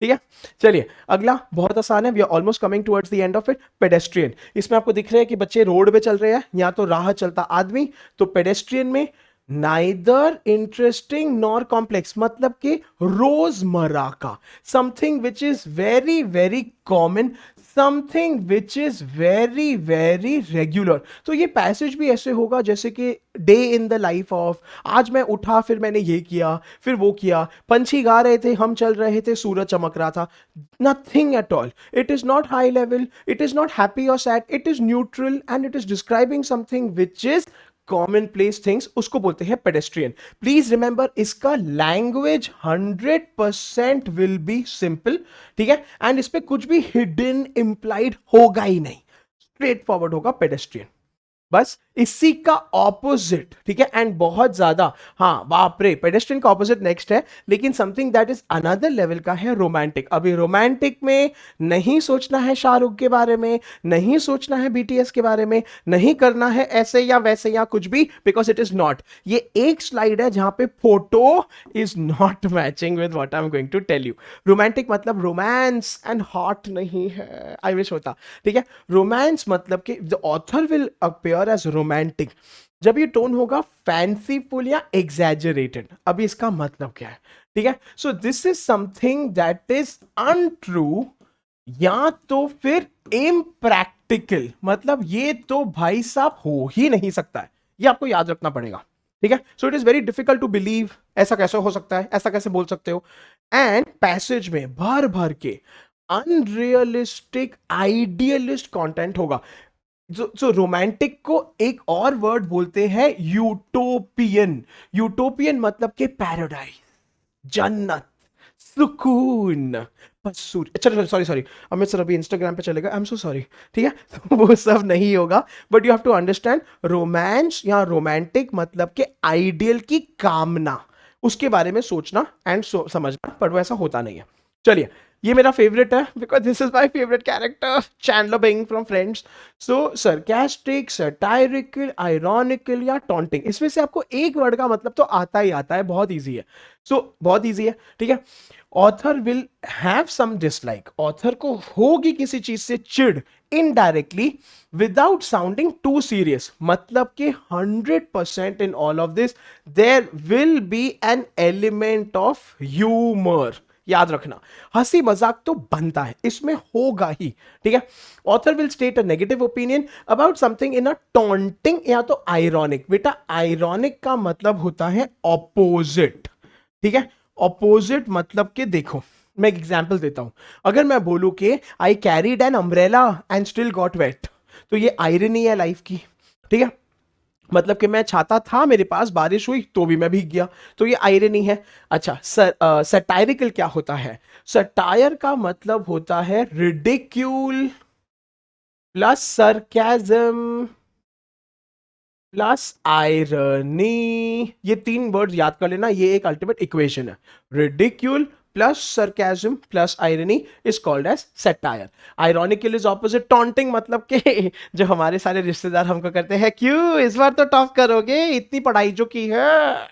ठीक है, चलिए अगला बहुत आसान है. We are almost coming towards the end of it. Pedestrian, इसमें आपको दिख रहा है कि बच्चे रोड पे चल रहे हैं या तो राह चलता आदमी. तो पेडेस्ट्रियन में नाइदर इंटरेस्टिंग नॉर कॉम्प्लेक्स, मतलब कि रोजमर्रा का, something which is very very common, something which is very very regular. तो ये पैसेज भी ऐसे होगा जैसे कि day in the life of, आज मैं उठा फिर मैंने ये किया फिर वो किया, पंछी गा रहे थे हम चल रहे थे सूरज चमक रहा था. Nothing at all. It is not high level, it is not happy और sad, it is neutral and it is describing something which is commonplace things. उसको बोलते हैं पेडेस्ट्रियन. प्लीज रिमेंबर, इसका लैंग्वेज 100% विल बी सिंपल. ठीक है, and इस पे कुछ भी हिडन इंप्लाइड होगा ही नहीं, स्ट्रेट फॉरवर्ड होगा पेडेस्ट्रियन. बस इसी का ऑपोजिट. ठीक है, एंड बहुत ज्यादा, हाँ बाप रे, पेडेस्ट्रियन का ऑपोजिट नेक्स्ट है, लेकिन something that is another level का है रोमांटिक. अभी रोमांटिक में नहीं सोचना है शाहरुख के बारे में, नहीं सोचना है बीटीएस के बारे में, नहीं करना है ऐसे या वैसे या कुछ भी, बिकॉज इट इज नॉट. ये एक स्लाइड है जहां पे photo is not matching with what I am going to tell you. Romantic मतलब रोमांस एंड हॉट नहीं है, आई विश होता. ठीक है, रोमांस मतलब कि the author will appear as romantic जब ये टोन होगा फैंसीफुल या एग्जैजरेटेड. अभी इसका मतलब क्या है? ठीक है, so this is something that is untrue या तो फिर इम्प्रैक्टिकल, मतलब ये तो भाई साहब हो ही नहीं सकता है, ये आपको याद रखना पड़ेगा. ठीक है, so it is very difficult to believe, ऐसा कैसे हो सकता है, ऐसा कैसे बोल सकते हो. एंड पैसेज में भर भर के अनरियलिस्टिक आइडियलिस्ट कंटेंट होगा. जो रोमांटिक को एक और वर्ड बोलते हैं यूटोपियन. यूटोपियन मतलब कि पैराडाइज, जन्नत, सुकून, अच्छा सॉरी सॉरी अमित सर अभी इंस्टाग्राम पे चलेगा, आई एम सो सॉरी. ठीक है, तो वो सब नहीं होगा, but you have to understand romance या रोमांटिक मतलब के आइडियल की कामना, उसके बारे में सोचना एंड समझना, पर वो ऐसा होता नहीं है. चलिए, ये मेरा फेवरेट है because this is my favourite character, Chandler Bing from Friends. So sarcastic, satirical, ironical या टॉन्टिंग, इसमें से आपको एक वर्ड का मतलब तो आता ही आता है, बहुत इजी है. सो बहुत इजी है. ठीक है, author will have some dislike, author को होगी किसी चीज से चिढ़ indirectly without sounding too serious, मतलब कि 100% in all of this there will be an element of humour. याद रखना, हंसी मजाक तो बनता है, इसमें होगा ही. ठीक है, author will state a negative opinion about something in a taunting या तो आयरॉनिक. बेटा आयरॉनिक का मतलब होता है ऑपोजिट. ठीक है, ऑपोजिट मतलब कि देखो मैं एक एग्जांपल देता हूं. अगर मैं बोलूं कि I carried an umbrella and still got wet, तो ये आयरनी है लाइफ की. ठीक है, मतलब कि मैं छाता था मेरे पास, बारिश हुई तो भी मैं भीग गया, तो ये आयरनी है. अच्छा, सटायरिकल क्या होता है? सटायर का मतलब होता है ridicule plus sarcasm plus irony. ये तीन वर्ड याद कर लेना, ये एक अल्टीमेट इक्वेशन है. Ridicule plus sarcasm plus irony is called as satire. Ironical is opposite taunting, मतलब कि जो हमारे सारे रिश्तेदार हमको करते हैं, क्यों इस बार तो टॉप करोगे, इतनी पढ़ाई जो की है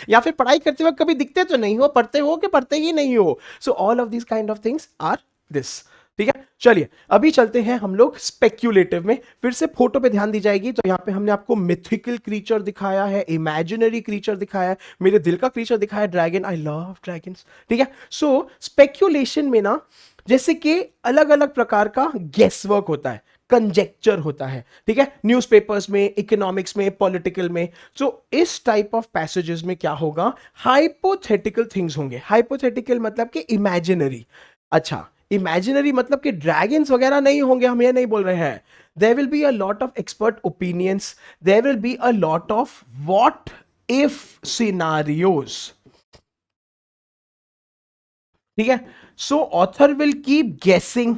या फिर पढ़ाई करते वक्त कभी दिखते तो नहीं हो, पढ़ते हो कि पढ़ते ही नहीं हो. So all of this kind of things are this. ठीक है, चलिए अभी चलते हैं हम लोग स्पेक्यूलेटिव में. फिर से फोटो पे ध्यान दी जाएगी. तो यहां पे हमने आपको मिथिकल क्रीचर दिखाया है, इमेजिनरी क्रीचर दिखाया है, मेरे दिल का क्रीचर दिखाया है, ड्रैगन. I love dragons. ठीक है, सो स्पेक्यूलेशन में ना जैसे कि अलग अलग प्रकार का गेस वर्क होता है, कंजेक्चर होता है. ठीक है, न्यूज़पेपर्स में, इकोनॉमिक्स में, पॉलिटिकल में. सो इस टाइप ऑफ पैसेजेस में क्या होगा, हाइपोथेटिकल थिंग्स होंगे. हाइपोथेटिकल मतलब कि इमेजिनरी. अच्छा, इमेजिनरी मतलब कि ड्रैगन्स वगैरह नहीं होंगे, हम ये नहीं बोल रहे हैं. There will be a lot of expert opinions, there will be a lot of what if scenarios. ठीक है, सो ऑथर विल कीप गेसिंग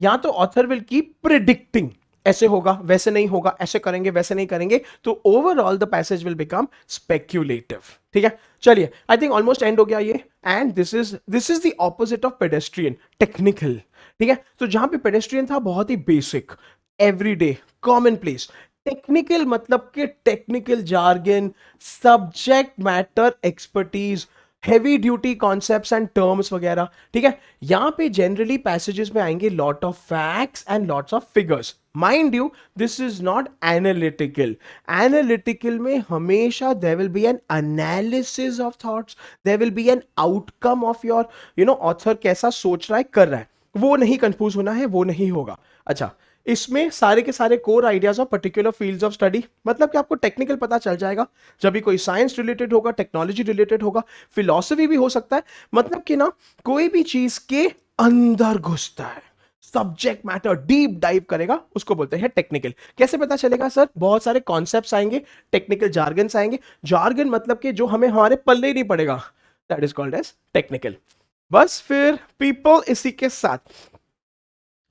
या तो ऑथर विल कीप प्रिडिक्टिंग ऐसे होगा वैसे नहीं होगा, ऐसे करेंगे वैसे नहीं करेंगे, तो overall the passage will become speculative. ठीक है, चलिए आई थिंक ऑलमोस्ट एंड हो गया ये। And this is the opposite of pedestrian, technical. ठीक है, तो जहां पे पेडेस्ट्रियन था बहुत ही basic, everyday, commonplace. Technical मतलब कि technical jargon, subject matter expertise, heavy duty concepts and terms वगैरह। ठीक है, यहां पे जनरली पैसेजेस में आएंगे lot of facts and lots of figures. Mind you, this is not analytical. Analytical में हमेशा there will be an analysis of thoughts, there will be an outcome of your author कैसा सोच रहा है, कर रहा है, वो नहीं कंफ्यूज होना है, वो नहीं होगा। अच्छा, इसमें सारे के सारे core ideas of particular fields of study, मतलब कि आपको टेक्निकल पता चल जाएगा, जब भी कोई साइंस रिलेटेड होगा, टेक्नोलॉजी रिलेटेड होगा, फिलॉसफी भी हो सकता है, मतलब कि ना कोई भी चीज के अंदर घुसता है, सब्जेक्ट मैटर डीप डाइव करेगा, उसको बोलते हैं टेक्निकल। कैसे पता चलेगा सर? बहुत सारे कॉन्सेप्ट्स आएंगे, टेक्निकल जार्गन्स आएंगे। जार्गन मतलब कि जो हमें हमारे पल्ले ही नहीं पड़ेगा, that is called as technical. बस फिर पीपल इसी के साथ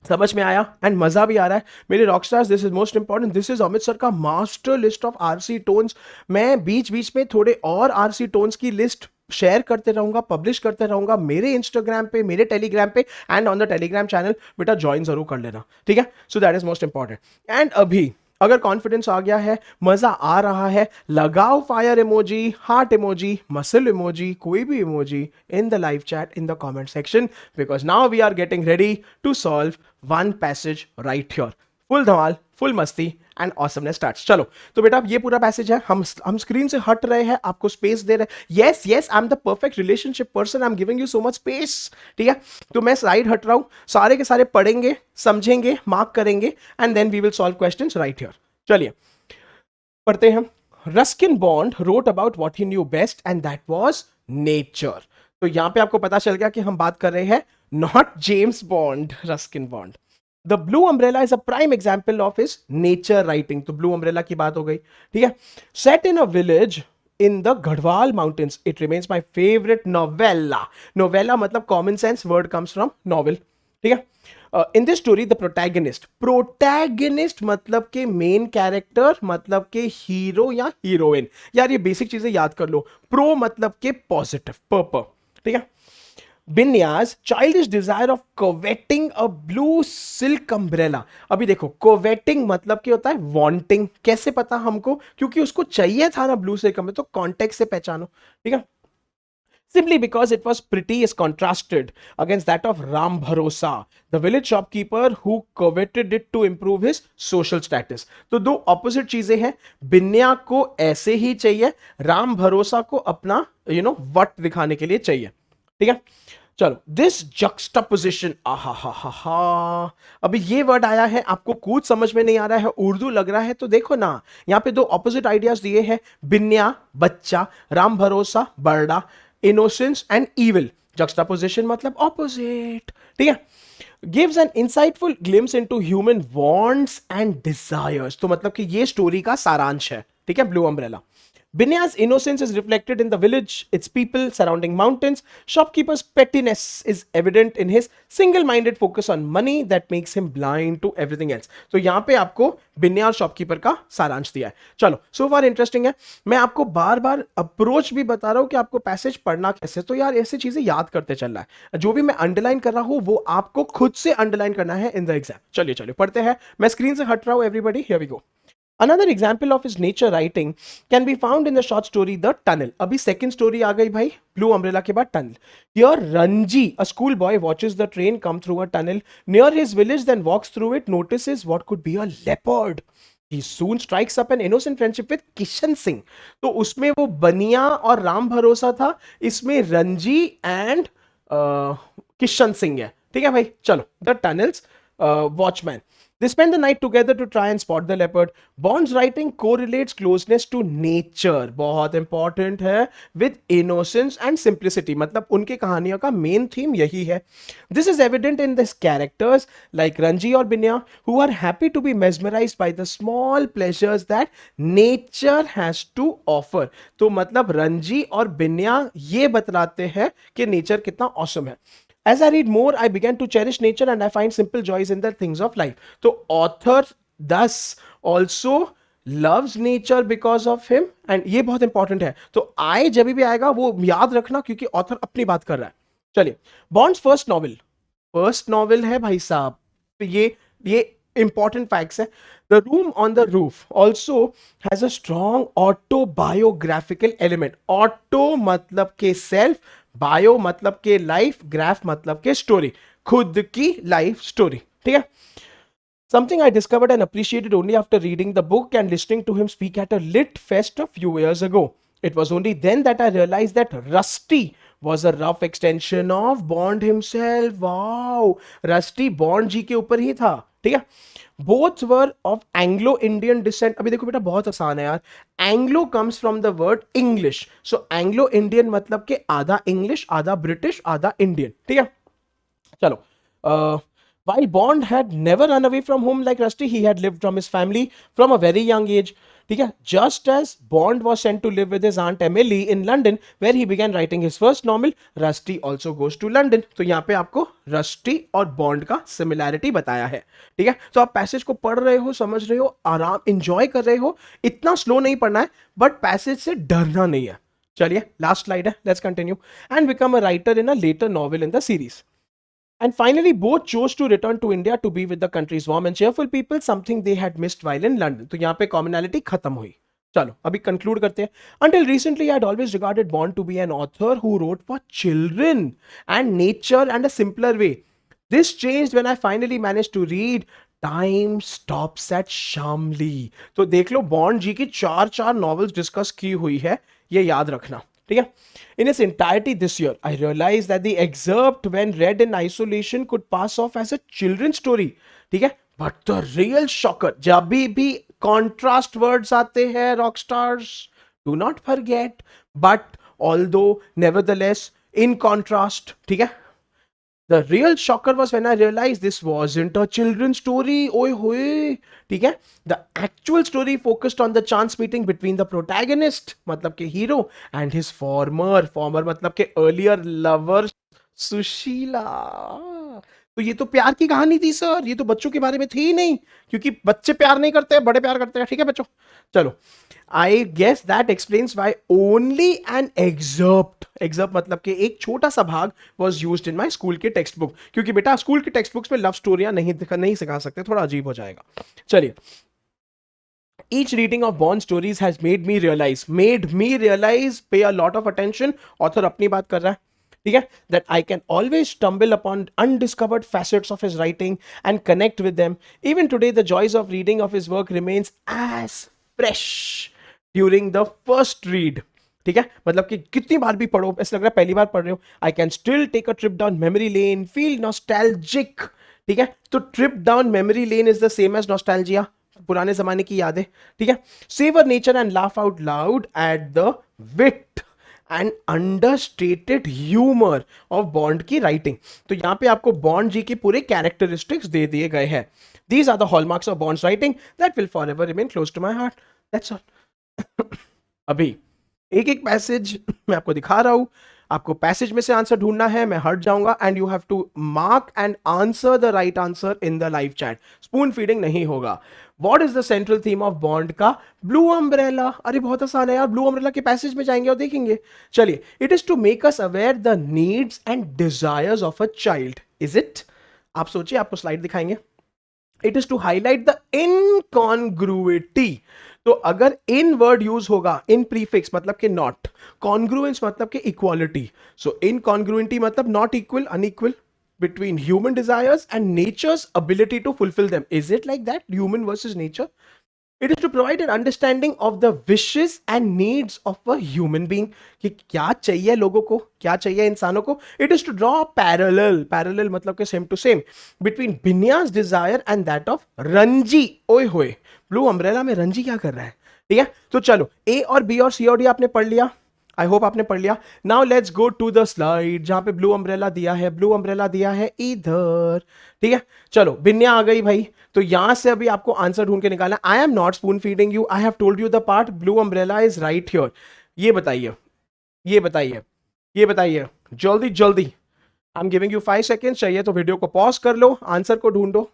समझ में आया एंड मजा भी आ रहा है मेरे rockstars. This is most important, this is Amit sir का master list of RC tones. मैं बीच बीच में थोड़े और आरसी टोन्स की लिस्ट शेयर करते रहूंगा, पब्लिश करते रहूंगा मेरे इंस्टाग्राम पे, मेरे टेलीग्राम पे and on the Telegram channel. बेटा ज्वाइन जरूर कर लेना, ठीक है? So that is most important. And अभी अगर कॉन्फिडेंस आ गया है, मजा आ रहा है, लगाओ fire emoji, heart emoji, muscle emoji, कोई भी emoji in the live chat, in the comment section, because now we are getting ready to solve one passage right here. Full धमाल, फुल मस्ती एंड ऑसमनेस स्टार्ट्स। चलो तो बेटा ये पूरा passage है, हम स्क्रीन से हट रहे हैं, आपको स्पेस दे रहे हैं। Yes yes, I am the perfect relationship person, I am giving you so much space. ठीक है, तो मैं साइड हट रहा हूं, सारे के सारे पढ़ेंगे, समझेंगे, मार्क करेंगे and then we will solve questions right here. चलिए पढ़ते हैं। Ruskin Bond wrote about what he knew best and that was nature. तो यहां पे आपको पता चल गया कि हम बात कर रहे हैं not James bond, Ruskin bond. The blue umbrella is a prime example of his nature writing. तो ब्लू अम्ब्रेला की बात हो गई, ठीक है। Set in a village in the Gadwal mountains, it remains my favorite novella. Novella मतलब common sense word comes from novel, ठीक है। In this story the protagonist मतलब के मेन कैरेक्टर, मतलब के हीरो या हीरोइन। यार ये बेसिक चीजें याद कर लो। प्रो मतलब के पॉजिटिव, पर्पर, ठीक है। Binya's childish desire of coveting a blue silk umbrella. अभी देखो, कोवेटिंग मतलब क्या होता है? वांटिंग। कैसे पता हमको? क्योंकि उसको चाहिए था ना ब्लू सिल्क अम्ब्रेला, तो कॉन्टेक्स्ट से पहचानो, ठीक है। Simply because it was pretty is contrasted against that of Ram Bharosa, the village shopkeeper who coveted it to improve his social status. तो दो ऑपोजिट चीजें हैं। बिन्या को ऐसे ही चाहिए, राम भरोसा को अपना वट दिखाने के लिए चाहिए, ठीक है। चलो, दिस जक्स्टापोजिशन, आहा हा हा हा। अभी ये वर्ड आया है, आपको कुछ समझ में नहीं आ रहा है, उर्दू लग रहा है, तो देखो ना, यहाँ पे दो ऑपोजिट आइडियाज दिए हैं। बिन्या बच्चा, राम भरोसा बड़ा, इनोसेंस एंड इविल। जक्स्टापोजिशन मतलब ऑपोजिट, ठीक है। Gives an insightful glimpse into human wants and desires. तो मतलब कि ये स्टोरी का सारांश है, ठीक है, blue umbrella. Binya's innocence is reflected in the village, its people, surrounding mountains. Shopkeeper's pettiness is evident in his single-minded focus on money that makes him blind to everything else. तो यहाँ पे आपको बिन्या और शॉपकीपर का सारांश दिया है। चलो, सो फार इंटरेस्टिंग है। मैं आपको बार बार अप्रोच भी बता रहा हूँ कि आपको पैसेज पढ़ना कैसे, तो यार ऐसी चीजें याद करते चलना है। जो भी मैं अंडरलाइन कर रहा हूँ वो आपको खुद से अंडरलाइन करना है इन द एग्जाम। चलिए चलिए पढ़ते हैं। मैं स्क्रीन से हट रहा हूँ, everybody, here we go. Another example of his nature writing can be found in the short story The Tunnel. अभी second story आ गई भाई, Blue Umbrella के बाद Tunnel. Here Ranji, a schoolboy, watches the train come through a tunnel near his village, then walks through it, notices what could be a leopard. He soon strikes up an innocent friendship with Kishan Singh. तो उसमें वो बनिया और राम भरोसा था, इसमें Ranji and Kishan Singh है, ठीक है भाई। चलो, The Tunnels, Watchman. They spend the night together to try and spot the leopard. Bond's writing correlates closeness to nature, बहुत important है, with innocence and simplicity. मतलब उनके कहानियों का main theme यही है. This is evident in these characters like Ranji और Binya, who are happy to be mesmerized by the small pleasures that nature has to offer. तो मतलब रंजी और बिन्या ये बतलाते हैं कि nature कितना awesome है. As I read more, I began to cherish nature and I find simple joys in the things of life. तो author thus also loves nature because of him, and ये बहुत इंपॉर्टेंट है, तो आई जब भी आएगा वो याद रखना क्योंकि ऑथर अपनी बात कर रहा है। चलिए, बॉन्ड्स फर्स्ट नॉवेल है भाई साहब, तो ये इंपॉर्टेंट फैक्ट्स है। The Room on the roof also has a strong autobiographical element. Auto मतलब के सेल्फ, बायो मतलब के लाइफ, ग्राफ मतलब के स्टोरी, खुद की लाइफ स्टोरी, ठीक है। Something I discovered and appreciated only after reading the book and listening to him speak at a lit fest a few years ago. It was only then that I realized that Rusty was a rough extension of Bond himself. Wow! Rusty Bond जी के ऊपर ही था, ठीक है। Both were of Anglo-Indian descent. अभी देखो बेटा बहुत आसान है यार। Anglo comes from the word English. So Anglo-Indian मतलब के आधा English, आधा British, आधा Indian, ठीक है। चलो, while Bond had never run away from home like Rusty, he had lived from his family from a very young age. ठीक है, just as Bond was sent to live with his aunt Emily in London, where he began writing his first novel, Rusty also goes to London. तो यहाँ पे आपको Rusty और Bond का similarity बताया है, ठीक है। तो आप पैसेज को पढ़ रहे हो, समझ रहे हो, आराम इंजॉय कर रहे हो, इतना स्लो नहीं पढ़ना है, बट पैसेज से डरना नहीं है। चलिए, लास्ट स्लाइड है, let's continue. And become a writer in a later novel in the series. And finally, both chose to return to India to be with the country's warm and cheerful people, something they had missed while in London. तो यहाँ पे commonality खत्म हुई। चलो अभी conclude करते हैं। Until recently, I had always regarded Bond to be an author who wrote for children and nature and a simpler way. This changed when I finally managed to read Time Stops at Shamli. तो देख लो, bond जी की चार novels discuss की हुई है, ये याद रखना, ठीक है। In its entirety this year, I realized that the excerpt, when read in isolation, could pass off as a children's story. ठीक है, but the real shocker, जब भी contrast words आते हैं rock stars, do not forget, but although nevertheless in contrast, ठीक है, the real shocker was when I realized this wasn't a children's story. Oy hoy, ठीक है। The actual story focused on the chance meeting between the protagonist, मतलब के hero, and his former मतलब के earlier lover Sushila. तो ये तो प्यार की कहानी थी सर, ये तो बच्चों के बारे में थी ही नहीं, क्योंकि बच्चे प्यार नहीं करते, बड़े प्यार करते हैं, ठीक है बच्चों। चलो, I guess that explains why only an excerpt मतलब कि एक छोटा सा भाग was used in my school के टेक्स्ट बुक, क्योंकि बेटा स्कूल के टेक्स्ट बुक्स में लव स्टोरियां नहीं सिखा सकते, थोड़ा अजीब हो जाएगा। चलिए, each reading of Bond stories has made me realize, pay a lot of attention, author अपनी बात कर रहा है, ठीक है, that I can always stumble upon undiscovered facets of his writing and connect with them. Even today, the joys of reading of his work remains as fresh during the first read. ठीक है, मतलब कि कितनी बार भी पढ़ो, ऐसा लग रहा है पहली बार पढ़ रहे हो। I can still take a trip down memory lane, feel nostalgic, ठीक है। तो trip down memory lane is the same as nostalgia, पुराने जमाने की यादें, ठीक है। Savour nature and laugh out loud at the wit and understated humour of Bond की राइटिंग। तो यहां पे आपको बॉन्ड जी के पूरे कैरेक्टरिस्टिक्स दे दिए गए हैं। These are the hallmarks of Bond's writing that will forever remain close to my heart, that's all. अभी एक एक पैसेज मैं आपको दिखा रहा हूं, आपको पैसेज में से आंसर ढूंढना है, मैं हट जाऊंगा and you have to mark and answer the right answer in the live chat. Spoon feeding नहीं होगा। What is the central theme of Bond का? Blue umbrella. अरे बहुत आसान है यार, ब्लू अम्ब्रेला के पैसेज में जाएंगे और देखेंगे। चलिए, it is to make us aware the needs and desires of a child. Is it? आप सोचिए, आपको स्लाइड दिखाएंगे। It is to highlight the incongruity. तो अगर इन वर्ड यूज होगा, इन प्रीफिक्स मतलब कि नॉट, कॉन्ग्रुएंस मतलब कि इक्वालिटी। सो इनकॉन्ग्रुइटी मतलब not equal, unequal between human desires and nature's ability to fulfill them. Is it like that, human versus nature? It is to provide an understanding of the wishes and needs of a human being, कि क्या चाहिए लोगों को, क्या चाहिए इंसानों को। It is to draw a parallel मतलब के same to same between Binya's desire and that of Ranji. ओए होए, ब्लू अम्ब्रेला में रंजी क्या कर रहा है, ठीक है। तो चलो, ए और बी और सी और डी आपने पढ़ लिया, आई होप आपने पढ़ लिया। Now let's go to the slide जहां पे ब्लू अम्ब्रेला दिया है, ब्लू अम्ब्रेला दिया है इधर, ठीक है। चलो, बिन्या आ गई भाई, तो यहां से अभी आपको आंसर ढूंढ के निकालना। आई am not spoon feeding you, I have told you the part, blue umbrella is right here. ये बताइए, ये बताइए, ये बताइए, जल्दी जल्दी। आई एम गिविंग यू 5 सेकेंड, चाहिए तो वीडियो को पॉज कर लो, आंसर को ढूंढो।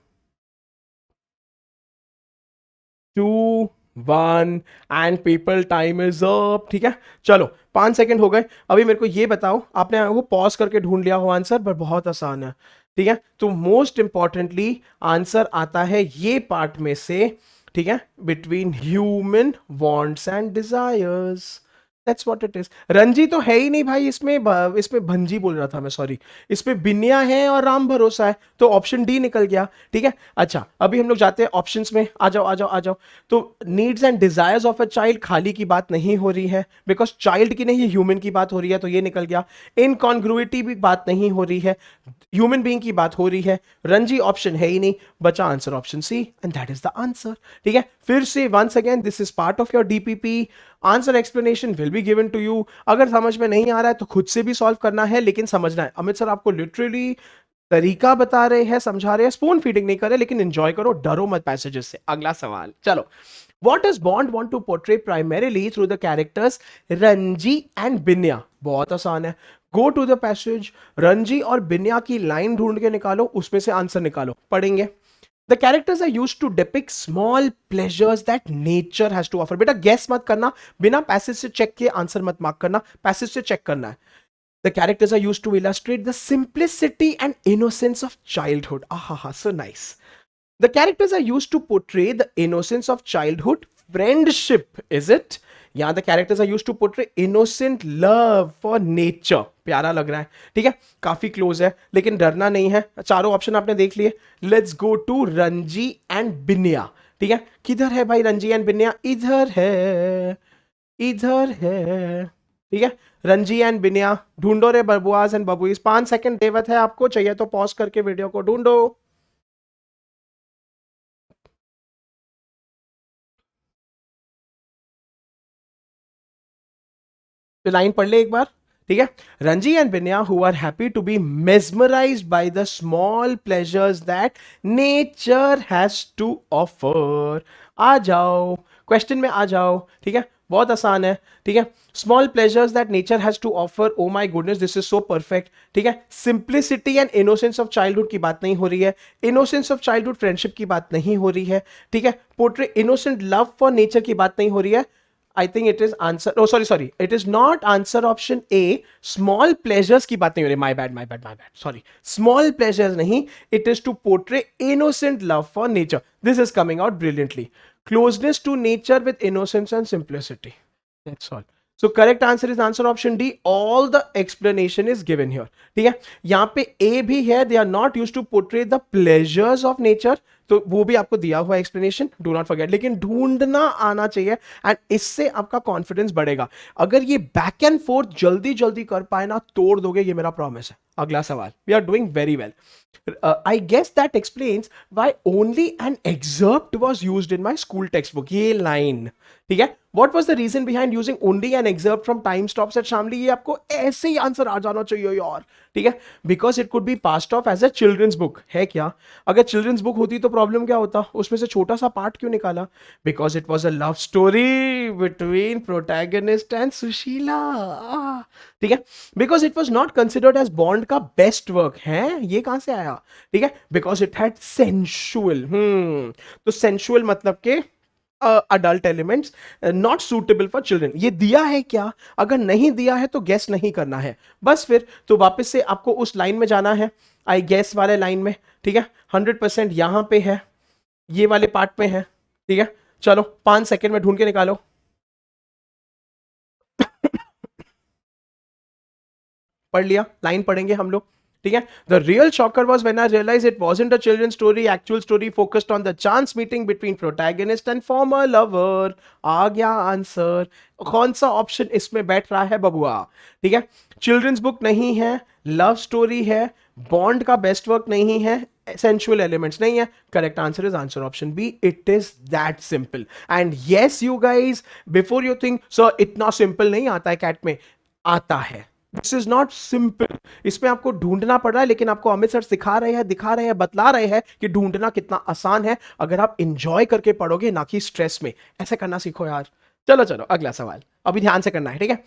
2 1 and people time is up. ठीक है, चलो 5 सेकंड हो गए। अभी मेरे को ये बताओ, आपने वो पॉज करके ढूंढ लिया हो आंसर, पर बहुत आसान है। ठीक है, तो मोस्ट इंपॉर्टेंटली आंसर आता है ये पार्ट में से। ठीक है, between human wants and desires, that's what it is. Ranji तो है ही नहीं भाई इसमें, इसमें भंजी बोल रहा था मैं, सॉरी। इसमें बिन्या है और राम भरोसा है, तो ऑप्शन डी निकल गया। ठीक है, अच्छा अभी हम लोग जाते हैं ऑप्शंस में। आ जाओ आ जाओ आ जाओ। तो needs and desires of a child, खाली की बात नहीं हो रही है, बिकॉज चाइल्ड की नहीं, ह्यूमन की बात हो रही है, तो ये निकल गया। इनकॉन्ग्रुइटी भी बात नहीं हो रही है, ह्यूमन बीइंग की बात हो रही है। रंजी ऑप्शन है ही नहीं, बचा answer option C, and that is the answer. ठीक है, फिर से once again this is part of your DPP. Answer explanation will be given to you. अगर समझ में नहीं आ रहा है तो खुद से भी सॉल्व करना है, लेकिन समझना है। अमित सर आपको लिटरली तरीका बता रहे हैं, समझा रहे हैं, स्पून फीडिंग नहीं कर रहे, लेकिन एंजॉय करो, डरो मत पैसेजेस से। अगला सवाल, चलो। What does Bond want to portray primarily through the characters Ranji and Binya? बहुत आसान है। Go to the passage, Ranji और बिन्या की लाइन ढूंढ के निकालो, उसमें से आंसर निकालो, पढ़ेंगे। The characters are used to depict small pleasures that nature has to offer. बेटा गेस मत करना, बिना पैसेज से चेक किए आंसर मत मार्क करना, पैसेज से चेक करना है। The characters are used to illustrate the simplicity and innocence of childhood. Ah, so nice. The characters are used to portray the innocence of childhood, friendship, is it? यहाँ the characters are used to portray innocent love for nature. प्यारा लग रहा है, ठीक है, काफी close है, लेकिन डरना नहीं है। चारों ऑप्शन आपने देख लिए। Let's go to Ranji and Binya. ठीक है, किधर है भाई रंजी एंड बिन्या? इधर है, इधर है। ठीक है, रंजी एंड बिन्या ढूंढो रे बबुआज एंड बबुईज। 5 सेकंड देवत है आपको, चाहिए तो पॉज करके वीडियो को ढूंढो। तो लाइन पढ़ ले एक बार। ठीक है, Ranji and Binya who are happy to be mesmerised by the small pleasures that nature has to offer. आ जाओ, क्वेश्चन में आ जाओ। ठीक है, बहुत आसान है। ठीक है, small pleasures that nature has to offer, oh my goodness this is so perfect. ठीक है, simplicity and innocence of childhood की बात नहीं हो रही है, इनोसेंस ऑफ चाइल्डहुड फ्रेंडशिप की बात नहीं हो रही है। ठीक है, portray innocent love for nature की बात नहीं हो रही है। I think it is answer. Oh, sorry. It is not answer option A. Small pleasures की बात नहीं हो रही. My bad. Sorry. Small pleasures नहीं. It is to portray innocent love for nature. This is coming out brilliantly. Closeness to nature with innocence and simplicity. That's all. So correct answer is answer option D. All the explanation is given here. ठीक है, यहाँ पे A भी है. They are not used to portray the pleasures of nature. तो वो भी आपको दिया हुआ एक्सप्लेनेशन, डू नॉट फॉरगेट, लेकिन ढूंढना आना चाहिए, एंड इससे आपका कॉन्फिडेंस बढ़ेगा। अगर ये बैक एंड फोर्थ जल्दी जल्दी कर पाए ना, तोड़ दोगे, ये मेरा प्रॉमिस है। अगला सवाल, we are doing very well. I guess that explains why only an excerpt was used in my school text book. ये लाइन, ठीक है, what was the reason behind using only an excerpt from Time Stops at Shamli? ये आपको ऐसे ही answer आ जाना चाहिए यार। ठीक है, because it could be passed off as a children's book. है क्या? अगर चिल्ड्रंस बुक होती तो प्रॉब्लम क्या होता? उसमें से छोटा सा पार्ट क्यों निकाला? Because it was a love story between protagonist and Sushila. ठीक है, because it was not considered as Bond का बेस्ट वर्क है। ये कहां से आया? ठीक है, बिकॉज इट हैड सेंशुअल। तो सेंशुअल मतलब के adult elements, not suitable for children. ये दिया है क्या? अगर नहीं दिया है तो गेस नहीं करना है, बस फिर तो वापस से आपको उस लाइन में जाना है, आई गेस वाले लाइन में। ठीक है, 100% यहां पे है, ये वाले पार्ट में है। ठीक है, चलो 5 सेकंड में ढूंढ के निकालो। पढ़ लिया, लाइन पढ़ेंगे हम लोग। ठीक है, the real shocker was when I realize it wasn't a children story, actual story focused on the chance meeting between protagonist and former lover. आ गया आंसर। कौन सा ऑप्शन इसमें बैठ रहा है बबुआ? ठीक है, चिल्ड्रंस बुक नहीं है, लव स्टोरी है, बॉन्ड का बेस्ट वर्क नहीं है, सेंशुअल एलिमेंट्स नहीं है। Correct answer is answer option B, it is that simple. And yes you guys, before you think sir इतना सिंपल नहीं आता है कैट में, आता है। दिस इज नॉट सिंपल, इसमें आपको ढूंढना पड़ रहा है, लेकिन आपको अमित सर सिखा रहे हैं, दिखा रहे हैं, बतला रहे हैं कि ढूंढना कितना आसान है अगर आप इंजॉय करके पढ़ोगे, ना कि स्ट्रेस में। ऐसे करना सीखो यार। चलो अगला सवाल, अभी ध्यान से करना है। ठीक है,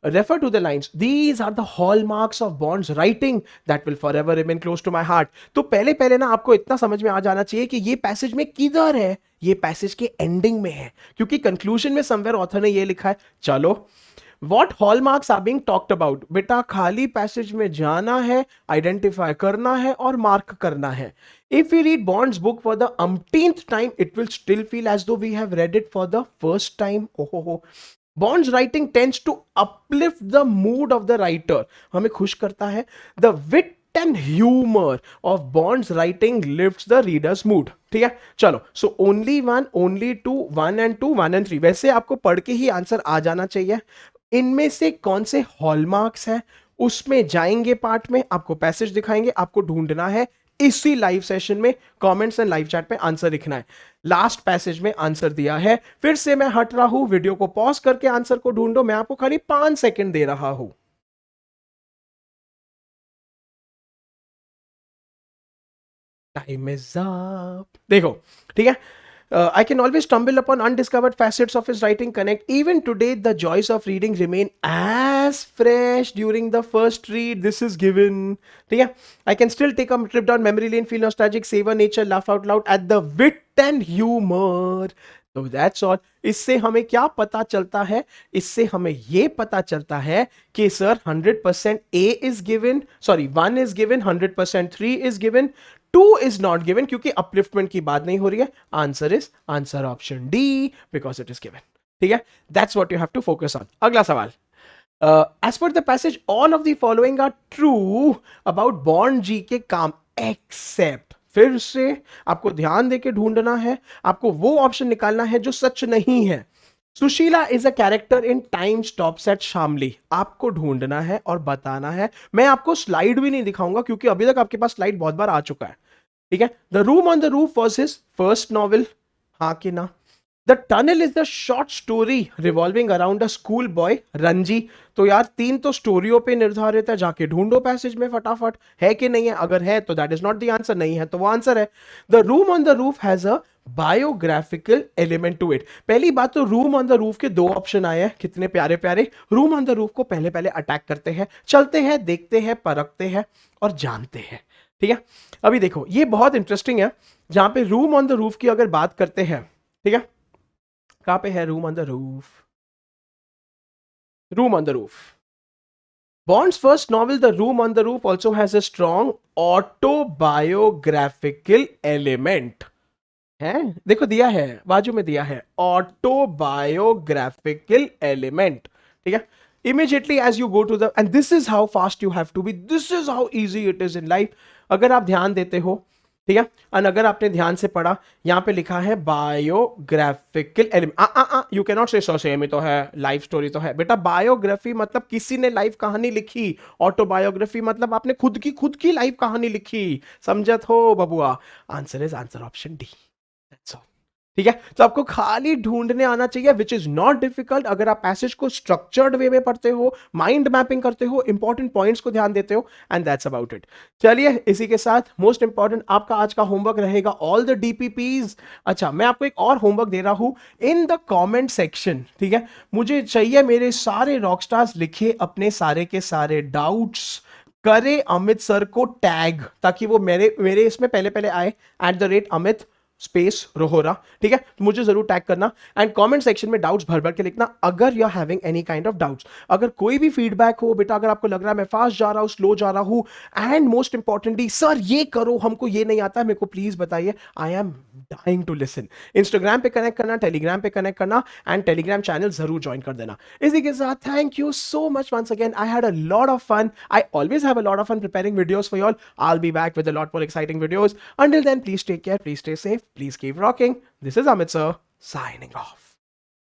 refer to the lines. These are the hallmarks of Bond's writing that will forever remain close to my heart. तो पहले पहले ना आपको इतना समझ में आ जाना चाहिए कि ये पैसेज में किधर है, ये पैसेज के एंडिंग में है, क्योंकि कंक्लूजन में समवेयर ऑथर ने ये लिखा है. चलो, What hallmarks are being talked about? बेटा खाली पैसेज में जाना है, आइडेंटिफाई करना है और मार्क करना है. If we read Bond's book for the umpteenth time, it will still feel as though we have read it for the first time. Oh. Bond's writing tends to uplift the mood of the writer. हमें खुश करता है. The wit and humor of Bond's writing lifts the reader's mood. ठीक है, चलो. So only one, only two, 1 and 2, 1 and 3. वैसे आपको पढ़ के ही आंसर आ जाना चाहिए. इनमें से कौन से हॉलमार्क्स है उसमें जाएंगे पार्ट में, आपको पैसेज दिखाएंगे, आपको ढूंढना है इसी लाइव सेशन में. कमेंट्स एंड लाइव चैट में आंसर लिखना है. लास्ट पैसेज में आंसर दिया है. फिर से मैं हट रहा हूं, वीडियो को पॉज करके आंसर को ढूंढो. मैं आपको खाली 5 सेकंड दे रहा हूं. Time is up. देखो, ठीक है. I can always stumble upon undiscovered facets of his writing connect. Even today, the joys of reading remain as fresh during the first read. This is given. ठीक है. I can still take a trip down memory lane, feel nostalgic, savor nature, laugh out loud at the wit and humor. So that's all. इससे हमें क्या पता चलता है? इससे हमें ये पता चलता है कि sir 100% A is given, sorry 1 is given, 100% 3 is given, 2 is not given क्योंकि अपलिफ्टमेंट की बात नहीं हो रही है. Answer is answer option D because it is given. ठीक है, that's what you have to focus on. अगला सवाल. As per the passage all of the following are true about Bond ji के काम एक्सेप्ट. फिर से आपको ध्यान देके ढूंढना है, आपको वो ऑप्शन निकालना है जो सच नहीं है. Sushila is a character in time Stops at Shamli. आपको ढूंढना है और बताना है. मैं आपको स्लाइड भी नहीं दिखाऊंगा क्योंकि अभी तक आपके पास स्लाइड बहुत बार आ चुका है. ठीक है. The Room on the roof was his first novel. हाँ कि ना. The tunnel is the short story revolving around a school boy Ranji. तो यार 3 तो स्टोरियों पे निर्धारित है. जाके ढूंढो पैसेज में फटाफट, है कि नहीं है. अगर है तो that is not the answer, नहीं है तो वो आंसर है. The Room on the Roof has a biographical element to it. पहली बात तो रूम ऑन द रूफ के 2 ऑप्शन आए हैं, कितने प्यारे प्यारे. रूम ऑन द रूफ को पहले पहले अटैक करते हैं, चलते हैं, देखते हैं, परखते हैं और जानते हैं. ठीक है. अभी देखो ये बहुत इंटरेस्टिंग है. जहां पे रूम ऑन द रूफ की अगर बात करते हैं, ठीक है, कहां पे है room on the roof? Room on the roof. Bond's first novel, The Room on the Roof, also has a strong autobiographical element. है, देखो दिया है, बाजू में दिया है autobiographical element. ठीक है. Immediately as you go to the, and this is how fast you have to be, this is how easy it is in life. अगर आप ध्यान देते हो, ठीक है, और अगर आपने ध्यान से पढ़ा, यहां पे लिखा है biographical element. You can not से सो सेम ही तो है, लाइफ स्टोरी तो है. बेटा बायोग्राफी मतलब किसी ने लाइफ कहानी लिखी. ऑटोबायोग्राफी मतलब आपने खुद की लाइफ कहानी लिखी. समझत हो बबुआ? Answer is answer option D. That's all. ठीक है. तो आपको खाली ढूंढने आना चाहिए, विच इज नॉट डिफिकल्ट. अगर आप पैसेज को स्ट्रक्चर्ड वे में पढ़ते हो, माइंड मैपिंग करते हो, इंपॉर्टेंट पॉइंट्स को ध्यान देते हो, एंड दैट्स अबाउट इट. चलिए इसी के साथ मोस्ट इंपॉर्टेंट आपका आज का होमवर्क रहेगा ऑल द डीपीपीज. अच्छा, मैं आपको एक और होमवर्क दे रहा हूं इन द कॉमेंट सेक्शन. ठीक है, मुझे चाहिए मेरे सारे रॉकस्टार्स लिखे अपने सारे के सारे डाउट्स, करे अमित सर को टैग, ताकि वो मेरे इसमें पहले पहले आए @अमित स्पेस रोहोरा. ठीक है, तो मुझे जरूर टैग करना एंड कमेंट सेक्शन में डाउट्स भर भर के लिखना. अगर you are having any kind of doubts, अगर कोई भी फीडबैक हो, बेटा अगर आपको लग रहा है मैं फास्ट जा रहा हूं, स्लो जा रहा हूं, एंड मोस्ट इंपॉर्टेंटली सर ये करो, हमको ये नहीं आता, मेरे को प्लीज बताइए. I am dying to listen. Instagram पे कनेक्ट करना, टेलीग्राम पे कनेक्ट करना, एंड टेलीग्राम चैनल जरूर ज्वाइन कर देना. इसी के साथ thank you so much once again. I had a lot of fun. I always have a lot of fun preparing videos for y'all. I'll be back with a lot more exciting videos. Until then, please take care, please stay safe, please keep rocking. This is Amit sir signing off.